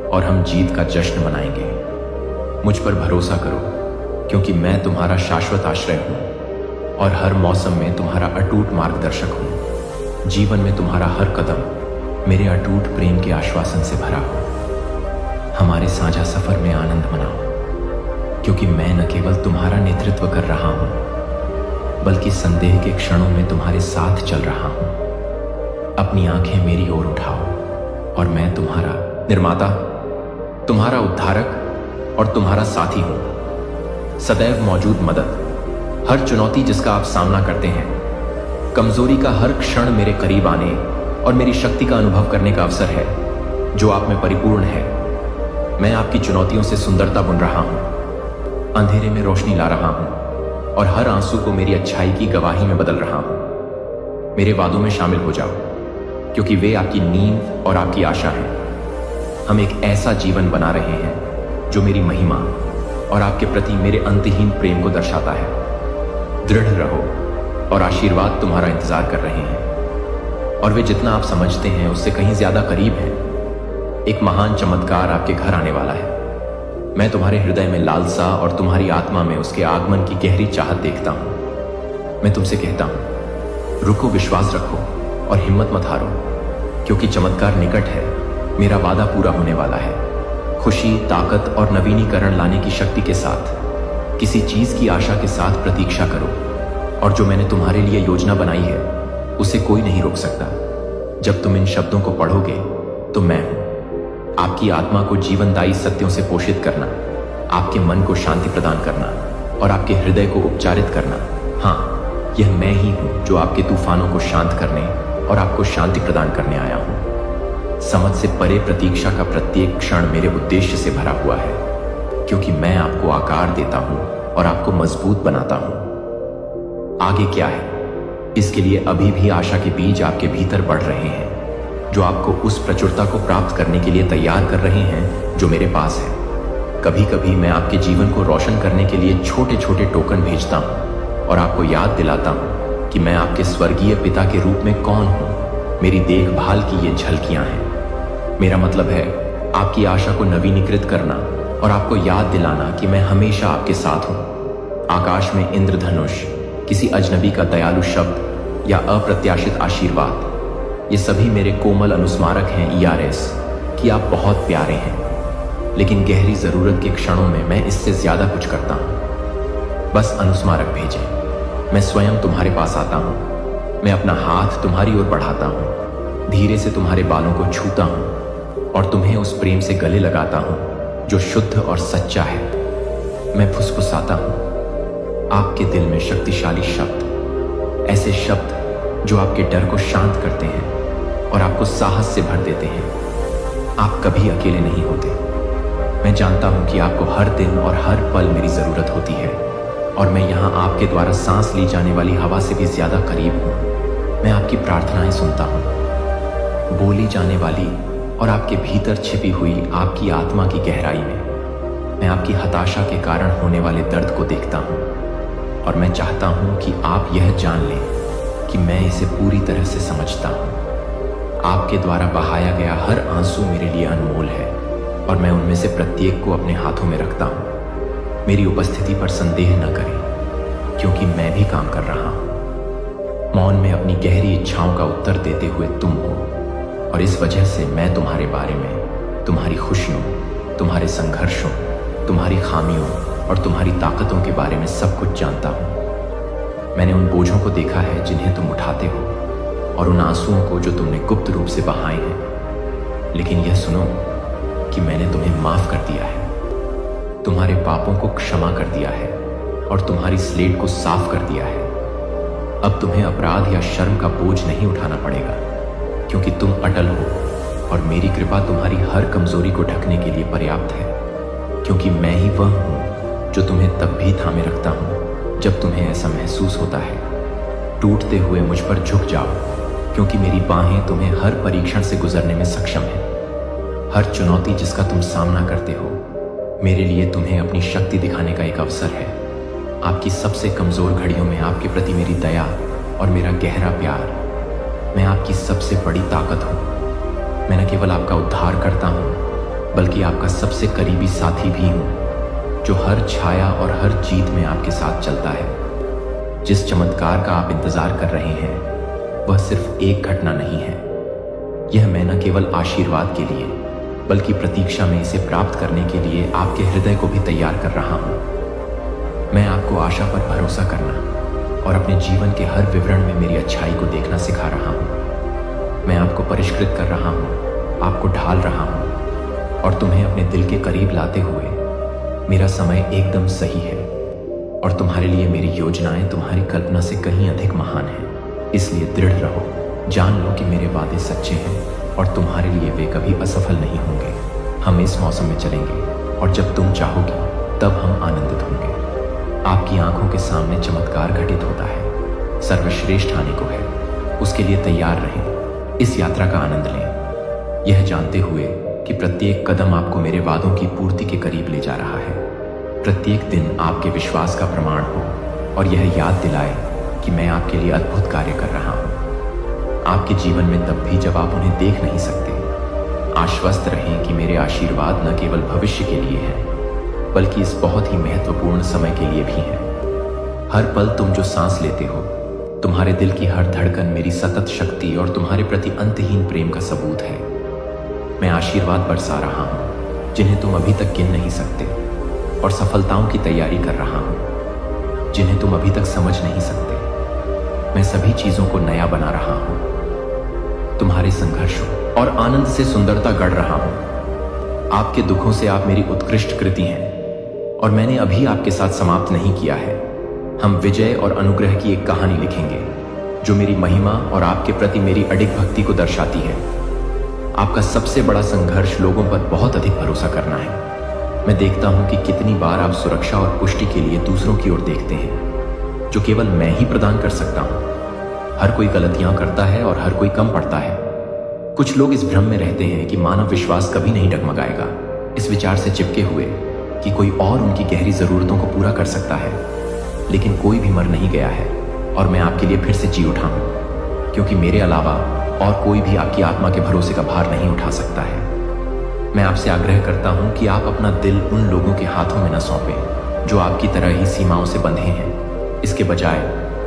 और हम जीत का जश्न मनाएंगे। मुझ पर भरोसा करो, क्योंकि मैं तुम्हारा शाश्वत आश्रय हूं और हर मौसम में तुम्हारा अटूट मार्गदर्शक हूं। जीवन में तुम्हारा हर कदम मेरे अटूट प्रेम के आश्वासन से भरा हो। हमारे साझा सफर में आनंद मनाओ, क्योंकि मैं न केवल तुम्हारा नेतृत्व कर रहा हूं, बल्कि संदेह के क्षणों में तुम्हारे साथ चल रहा हूं। अपनी आंखें मेरी ओर उठाओ और मैं तुम्हारा निर्माता, तुम्हारा उद्धारक और तुम्हारा साथी हूं। सदैव मौजूद मदद, हर चुनौती जिसका आप सामना करते हैं, कमजोरी का हर क्षण मेरे करीब आने और मेरी शक्ति का अनुभव करने का अवसर है जो आप में परिपूर्ण है। मैं आपकी चुनौतियों से सुंदरता बुन रहा हूं, अंधेरे में रोशनी ला रहा हूं और हर आंसू को मेरी अच्छाई की गवाही में बदल रहा हूं। मेरे वादों में शामिल हो जाओ, क्योंकि वे आपकी नींव और आपकी आशा हैं। हम एक ऐसा जीवन बना रहे हैं जो मेरी महिमा और आपके प्रति मेरे अंतहीन प्रेम को दर्शाता है। दृढ़ रहो और आशीर्वाद तुम्हारा इंतजार कर रहे हैं, और वे जितना आप समझते हैं उससे कहीं ज्यादा करीब हैं। एक महान चमत्कार आपके घर आने वाला है। मैं तुम्हारे हृदय में लालसा और तुम्हारी आत्मा में उसके आगमन की गहरी चाहत देखता हूं। मैं तुमसे कहता हूं, रुको, विश्वास रखो और हिम्मत मत हारो, क्योंकि चमत्कार निकट है। मेरा वादा पूरा होने वाला है। खुशी, ताकत और नवीनीकरण लाने की शक्ति के साथ किसी चीज की आशा के साथ प्रतीक्षा करो, और जो मैंने तुम्हारे लिए योजना बनाई है उसे कोई नहीं रोक सकता। जब तुम इन शब्दों को पढ़ोगे तो मैं हूं। आपकी आत्मा को जीवनदायी सत्यों से पोषित करना, आपके मन को शांति प्रदान करना और आपके हृदय को उपचारित करना। हाँ, यह मैं ही हूं जो आपके तूफानों को शांत करने और आपको शांति प्रदान करने आया हूं। समझ से परे प्रतीक्षा का प्रत्येक क्षण मेरे उद्देश्य से भरा हुआ है, क्योंकि मैं आपको आकार देता हूं और आपको मजबूत बनाता हूं। आगे क्या है, इसके लिए अभी भी आशा के बीज आपके भीतर बढ़ रहे हैं, जो आपको उस प्रचुरता को प्राप्त करने के लिए तैयार कर रहे हैं जो मेरे पास है। कभी कभी मैं आपके जीवन को रोशन करने के लिए छोटे छोटे टोकन भेजता हूं और आपको याद दिलाता हूं कि मैं आपके स्वर्गीय पिता के रूप में कौन हूं। मेरी देखभाल की ये झलकियां हैं। मेरा मतलब है आपकी आशा को नवीनीकृत करना और आपको याद दिलाना कि मैं हमेशा आपके साथ हूं। आकाश में इंद्रधनुष, किसी अजनबी का दयालु शब्द या अप्रत्याशित आशीर्वाद, ये सभी मेरे कोमल अनुस्मारक हैं ईआरएस कि आप बहुत प्यारे हैं। लेकिन गहरी जरूरत के क्षणों में मैं इससे ज्यादा कुछ करता हूं। बस अनुस्मारक भेजें। मैं स्वयं तुम्हारे पास आता हूं। मैं अपना हाथ तुम्हारी ओर बढ़ाता हूं, धीरे से तुम्हारे बालों को छूता हूं और तुम्हें उस प्रेम से गले लगाता हूं जो शुद्ध और सच्चा है। मैं फुसफुसाता हूं आपके दिल में शक्तिशाली शब्द, ऐसे शब्द जो आपके डर को शांत करते हैं और आपको साहस से भर देते हैं। आप कभी अकेले नहीं होते। मैं जानता हूं कि आपको हर दिन और हर पल मेरी जरूरत होती है, और मैं यहां आपके द्वारा सांस ली जाने वाली हवा से भी ज्यादा करीब हूं। मैं आपकी प्रार्थनाएं सुनता हूं, बोली जाने वाली और आपके भीतर छिपी हुई आपकी आत्मा की गहराई में। मैं आपकी हताशा के कारण होने वाले दर्द को देखता हूं, और मैं चाहता हूं कि आप यह जान लें कि मैं इसे पूरी तरह से समझता हूं। आपके द्वारा बहाया गया हर आंसू मेरे लिए अनमोल है, और मैं उनमें से प्रत्येक को अपने हाथों में रखता हूं। मेरी उपस्थिति पर संदेह न करें, क्योंकि मैं भी काम कर रहा हूं। मौन में अपनी गहरी इच्छाओं का उत्तर देते हुए तुम हो, और इस वजह से मैं तुम्हारे बारे में, तुम्हारी खुशियों, तुम्हारे संघर्षों, तुम्हारी खामियों और तुम्हारी ताकतों के बारे में सब कुछ जानता हूं। मैंने उन बोझों को देखा है जिन्हें तुम उठाते हो, और उन आंसुओं को जो तुमने गुप्त रूप से बहाए हैं। लेकिन यह सुनो कि मैंने तुम्हें माफ कर दिया है, तुम्हारे पापों को क्षमा कर दिया है और तुम्हारी स्लेट को साफ कर दिया है। अब तुम्हें अपराध या शर्म का बोझ नहीं उठाना पड़ेगा, क्योंकि तुम अटल हो और मेरी कृपा तुम्हारी हर कमजोरी को ढकने के लिए पर्याप्त है। क्योंकि मैं ही वह हूं जो तुम्हें तब भी थामे रखता हूं जब तुम्हें ऐसा महसूस होता है। टूटते हुए मुझ पर झुक जाओ, क्योंकि मेरी बाहें तुम्हें हर परीक्षण से गुजरने में सक्षम हैं। हर चुनौती जिसका तुम सामना करते हो, मेरे लिए तुम्हें अपनी शक्ति दिखाने का एक अवसर है। आपकी सबसे कमजोर घड़ियों में आपके प्रति मेरी दया और मेरा गहरा प्यार, मैं आपकी सबसे बड़ी ताकत हूं। मैं न केवल आपका उद्धार करता हूं, बल्कि आपका सबसे करीबी साथी भी हूं, जो हर छाया और हर जीत में आपके साथ चलता है। जिस चमत्कार का आप इंतजार कर रहे हैं, वह सिर्फ एक घटना नहीं है। यह मैं न केवल आशीर्वाद के लिए, बल्कि प्रतीक्षा में इसे प्राप्त करने के लिए आपके हृदय को भी तैयार कर रहा हूं। मैं आपको आशा पर भरोसा करना और अपने जीवन के हर विवरण में मेरी अच्छाई को देखना सिखा रहा हूं। मैं आपको परिष्कृत कर रहा हूं, आपको ढाल रहा हूं, और तुम्हें अपने दिल के करीब लाते हुए। मेरा समय एकदम सही है, और तुम्हारे लिए मेरी योजनाएं तुम्हारी कल्पना से कहीं अधिक महान हैं। इसलिए दृढ़ रहो, जान लो कि मेरे वादे सच्चे हैं और तुम्हारे लिए वे कभी असफल नहीं होंगे। हम इस मौसम में चलेंगे, और जब तुम चाहोगी तब हम आनंदित होंगे। आपकी आंखों के सामने चमत्कार घटित होता है। सर्वश्रेष्ठ आने को है, उसके लिए तैयार रहें। इस यात्रा का आनंद लें, यह जानते हुए कि प्रत्येक कदम आपको मेरे वादों की पूर्ति के करीब ले जा रहा है। प्रत्येक दिन आपके विश्वास का प्रमाण हो, और यह याद दिलाए कि मैं आपके लिए अद्भुत कार्य कर रहा हूं। आपके जीवन में तब भी जब आप उन्हें देख नहीं सकते, आश्वस्त रहें कि मेरे आशीर्वाद न केवल भविष्य के लिए हैं, बल्कि इस बहुत ही महत्वपूर्ण समय के लिए भी हैं। हर पल तुम जो सांस लेते हो, तुम्हारे दिल की हर धड़कन मेरी सतत शक्ति और तुम्हारे प्रति अंतहीन प्रेम का सबूत है। मैं आशीर्वाद बरसा रहा हूँ जिन्हें तुम अभी तक गिन नहीं सकते, और सफलताओं की तैयारी कर रहा हूँ जिन्हें तुम अभी तक समझ नहीं सकते। मैं सभी चीजों को नया बना रहा हूँ, तुम्हारे संघर्षों और आनंद से सुंदरता गढ़ रहा हूँ। आपके दुखों से आप मेरी उत्कृष्ट कृति हैं, और मैंने अभी आपके साथ समाप्त नहीं किया है। हम विजय और अनुग्रह की एक कहानी लिखेंगे जो मेरी महिमा और आपके प्रति मेरी अडिग भक्ति को दर्शाती है। आपका सबसे बड़ा संघर्ष लोगों पर बहुत अधिक भरोसा करना है। मैं देखता हूं कि कितनी बार आप सुरक्षा और पुष्टि के लिए दूसरों की ओर देखते हैं, जो केवल मैं ही प्रदान कर सकता हूं। हर कोई गलतियां करता है और हर कोई कम पड़ता है। कुछ लोग इस भ्रम में रहते हैं कि मानव विश्वास कभी नहीं डगमगाएगा, इस विचार से चिपके हुए कि कोई और उनकी गहरी जरूरतों को पूरा कर सकता है। लेकिन कोई भी मर नहीं गया है, और मैं आपके लिए फिर से जी उठा हूं, क्योंकि मेरे अलावा और कोई भी आपकी आत्मा के भरोसे का भार नहीं उठा सकता है। मैं आपसे आग्रह करता हूं कि आप अपना दिल उन लोगों के हाथों में न सौंपें जो आपकी तरह ही सीमाओं से बंधे हैं। इसके बजाय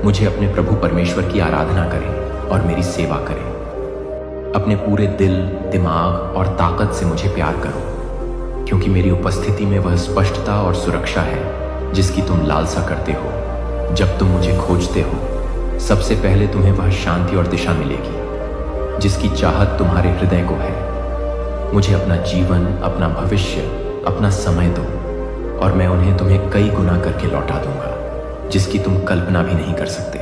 मुझे अपने प्रभु परमेश्वर की आराधना करें और मेरी सेवा करें। अपने पूरे दिल, दिमाग और ताकत से मुझे प्यार करो, क्योंकि मेरी उपस्थिति में वह स्पष्टता और सुरक्षा है जिसकी तुम लालसा करते हो। जब तुम मुझे खोजते हो, सबसे पहले तुम्हें वह शांति और दिशा मिलेगी जिसकी चाहत तुम्हारे हृदय को है। मुझे अपना जीवन, अपना भविष्य, अपना समय दो, और मैं उन्हें तुम्हें कई गुना करके लौटा दूंगा जिसकी तुम कल्पना भी नहीं कर सकते।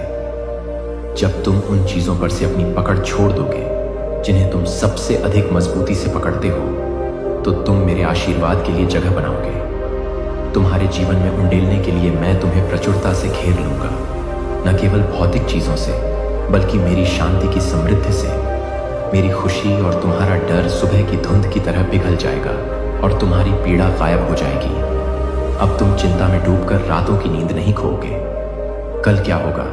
जब तुम उन चीजों पर से अपनी पकड़ छोड़ दोगे जिन्हें तुम सबसे अधिक मजबूती से पकड़ते हो, तो तुम मेरे आशीर्वाद के लिए जगह बनाओगे। तुम्हारे जीवन में उंडेलने के लिए मैं तुम्हें प्रचुरता से घेर लूंगा, न केवल भौतिक चीजों से, बल्कि मेरी शांति की समृद्धि से। मेरी खुशी और तुम्हारा डर सुबह की धुंध की तरह पिघल जाएगा और तुम्हारी पीड़ा गायब हो जाएगी। अब तुम चिंता में डूबकर रातों की नींद नहीं खोओगे। कल क्या होगा,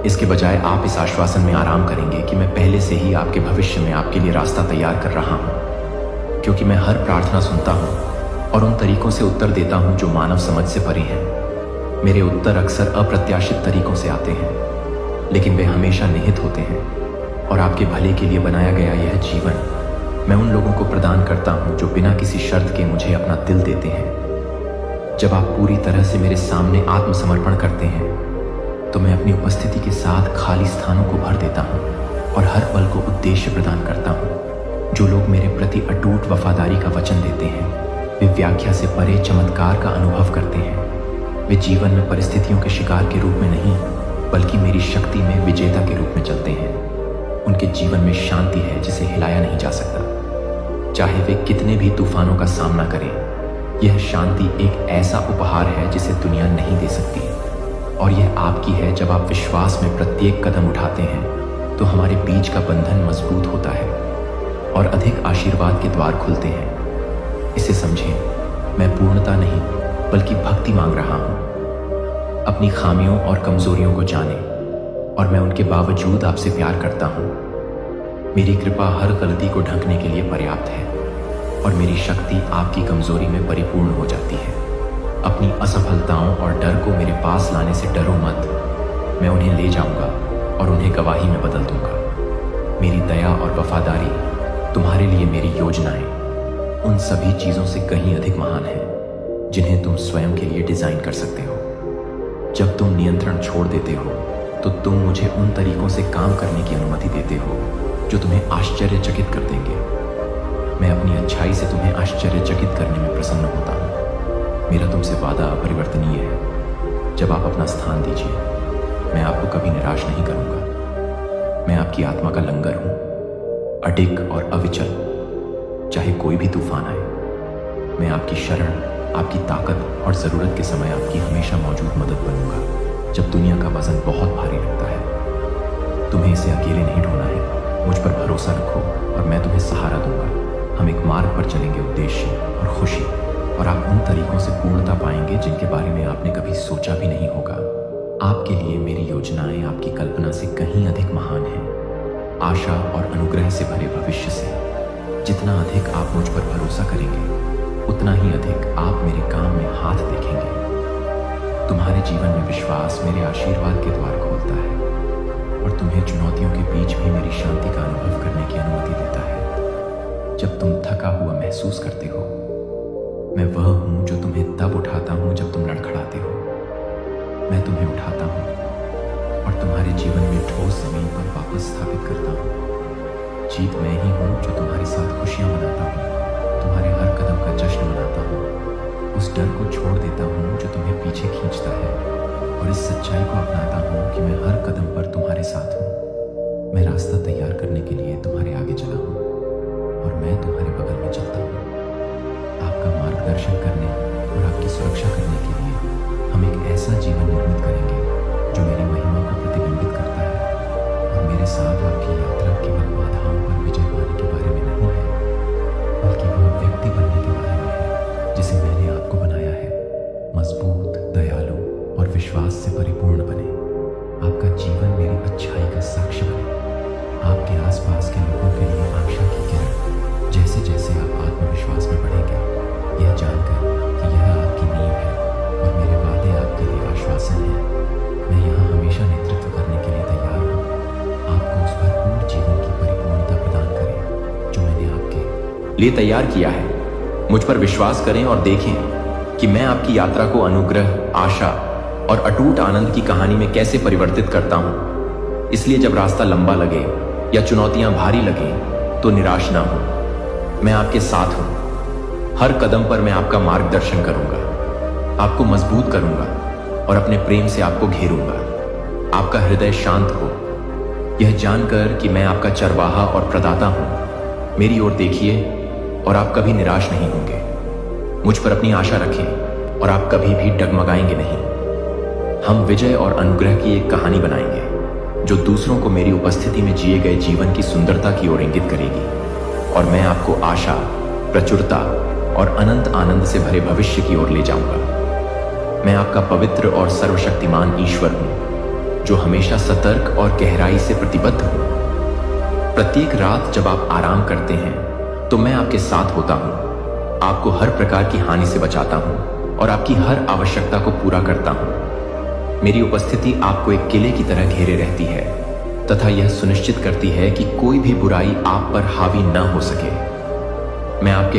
इसके बजाय आप इस आश्वासन में आराम करेंगे कि मैं पहले से ही आपके भविष्य में आपके लिए रास्ता तैयार कर रहा हूं, क्योंकि मैं हर प्रार्थना सुनता हूं और उन तरीकों से उत्तर देता हूं जो मानव समझ से परे हैं। मेरे उत्तर अक्सर अप्रत्याशित तरीकों से आते हैं, लेकिन वे हमेशा निहित होते हैं, और आपके भले के लिए बनाया गया यह जीवन मैं उन लोगों को प्रदान करता हूं जो बिना किसी शर्त के मुझे अपना दिल देते हैं। जब आप पूरी तरह से मेरे सामने आत्मसमर्पण करते हैं, तो मैं अपनी उपस्थिति के साथ खाली स्थानों को भर देता हूं और हर पल को उद्देश्य प्रदान करता हूं। जो लोग मेरे प्रति अटूट वफादारी का वचन देते हैं, वे व्याख्या से परे चमत्कार का अनुभव करते हैं। वे जीवन में परिस्थितियों के शिकार के रूप में नहीं, बल्कि मेरी शक्ति में विजेता के रूप में चलते हैं। उनके जीवन में शांति है जिसे हिलाया नहीं जा सकता। चाहे वे कितने भी तूफानों का सामना करें, यह शांति एक ऐसा उपहार है जिसे दुनिया नहीं दे सकती, और यह आपकी है। जब आप विश्वास में प्रत्येक कदम उठाते हैं, तो हमारे बीच का बंधन मजबूत होता है और अधिक आशीर्वाद के द्वार खुलते हैं। इसे समझें, मैं पूर्णता नहीं बल्कि भक्ति मांग रहा हूं। अपनी खामियों और कमजोरियों को जानें, और मैं उनके बावजूद आपसे प्यार करता हूं। मेरी कृपा हर गलती को ढकने के लिए पर्याप्त है, और मेरी शक्ति आपकी कमजोरी में परिपूर्ण हो जाती है। अपनी असफलताओं और डर को मेरे पास लाने से डरो मत। मैं उन्हें ले जाऊंगा और उन्हें गवाही में बदल दूंगा। मेरी दया और वफादारी, तुम्हारे लिए मेरी योजनाएं, उन सभी चीजों से कहीं अधिक महान हैं जिन्हें तुम स्वयं के लिए डिजाइन कर सकते हो। जब तुम नियंत्रण छोड़ देते हो, तो तुम मुझे उन तरीकों से काम करने की अनुमति देते हो जो तुम्हें आश्चर्यचकित कर देंगे। मैं अपनी अच्छाई से तुम्हें आश्चर्यचकित करने में प्रसन्न होता हूँ। मेरा तुमसे वादा अपरिवर्तनीय है। जब आप अपना स्थान दीजिए, मैं आपको कभी निराश नहीं करूँगा। मैं आपकी आत्मा का लंगर हूँ, अडिग और अविचल। चाहे कोई भी तूफान आए, मैं आपकी शरण, आपकी ताकत और ज़रूरत के समय आपकी हमेशा मौजूद मदद बनूंगा। जब दुनिया का वजन बहुत भारी लगता है, तुम्हें इसे अकेले नहीं ढोना है। मुझ पर भरोसा रखो और मैं तुम्हें सहारा दूंगा। हम एक मार्ग पर चलेंगे, उद्देश्य और खुशी, और आप उन तरीकों से पूर्णता पाएंगे जिनके बारे में आपने कभी सोचा भी नहीं होगा। आपके लिए मेरी योजनाएं आपकी कल्पना से कहीं अधिक महान हैं, आशा और अनुग्रह से भरे भविष्य से। जितना अधिक आप मुझ पर भरोसा करेंगे, उतना ही अधिक आप मेरे काम में हाथ देखेंगे। तुम्हारे जीवन में विश्वास मेरे आशीर्वाद के द्वार खोलता है और तुम्हें चुनौतियों के बीच भी मेरी शांति का अनुभव करने की अनुमति देता है। जब तुम थका हुआ महसूस करते हो, मैं वह हूं जो तुम्हें तब उठाता हूं जब तुम लड़खड़ाते हो। मैं तुम्हें उठाता हूं और तुम्हारे जीवन में ठोस जमीन पर वापस स्थापित करता हूं। जीत मैं ही हूं जो तुम्हारे साथ खुशियां मनाता हूं, तुम्हारे हर कदम का जश्न मनाता हूं। उस डर को छोड़ देता हूं जो तुम्हें पीछे खींचता है और इस सच्चाई को अपनाता हूं कि मैं हर कदम पर तुम्हारे साथ हूं। मैं रास्ता तैयार करने के लिए तुम्हारे आगे चला हूं और मैं तुम्हारे बगल में चलता हूं। आपका मार्गदर्शन करने और आपकी सुरक्षा करने के लिए हम एक ऐसा जीवन निर्मित करेंगे जो मेरी महिमा को प्रतिबिंबित करता है। और मेरे साथ आपकी यात्रा केवल बाधाओं पर विजय पाने के बारे में नहीं है, बल्कि वह व्यक्ति बनने के बारे में है जिसे मैंने आपको बनाया है। मजबूत, दयालु और विश्वास से परिपूर्ण बने। आपका जीवन मेरी अच्छाई का साक्ष्य बने। आपके आसपास के लोगों के लिए आशा की किरण। जैसे जैसे आप आत्मविश्वास में बढ़ेंगे, यह जानकर कि यह आपकी नींव है और मेरे वादे आपके लिए आश्वासन है, मैं यहाँ हमेशा नेतृत्व करने के लिए तैयार हूँ। आपको उस भरपूर जीवन की परिपूर्णता प्रदान करें जो मैंने आपके लिए तैयार किया है। मुझ पर विश्वास करें और देखें कि मैं आपकी यात्रा को अनुग्रह, आशा और अटूट आनंद की कहानी में कैसे परिवर्तित करता हूँ। इसलिए जब रास्ता लंबा लगे या चुनौतियां भारी लगें तो निराश ना हो। मैं आपके साथ हूं। हर कदम पर मैं आपका मार्गदर्शन करूंगा, आपको मजबूत करूंगा और अपने प्रेम से आपको घेरूंगा। आपका हृदय शांत हो, यह जानकर कि मैं आपका चरवाहा और प्रदाता हूं। मेरी ओर देखिए और आप कभी निराश नहीं होंगे। मुझ पर अपनी आशा रखें और आप कभी भी डगमगाएंगे नहीं। हम विजय और अनुग्रह की एक कहानी बनाएंगे जो दूसरों को मेरी उपस्थिति में जिए गए जीवन की सुंदरता की ओर इंगित करेगी। और मैं आपको आशा, प्रचुरता और अनंत आनंद से भरे भविष्य की ओर ले जाऊंगा। मैं आपका पवित्र और सर्वशक्तिमान ईश्वर हूं जो हमेशा सतर्क और गहराई से प्रतिबद्ध हूं। प्रत्येक रात जब आप आराम करते हैं तो मैं आपके साथ होता हूं, आपको हर प्रकार की हानि से बचाता हूं और आपकी हर आवश्यकता को पूरा करता हूं। मेरी उपस्थिति आपको एक किले की तरह घेरे रहती है तथा यह सुनिश्चित करती है कि कोई भी बुराई आप पर हावी न हो सके। मैं आपके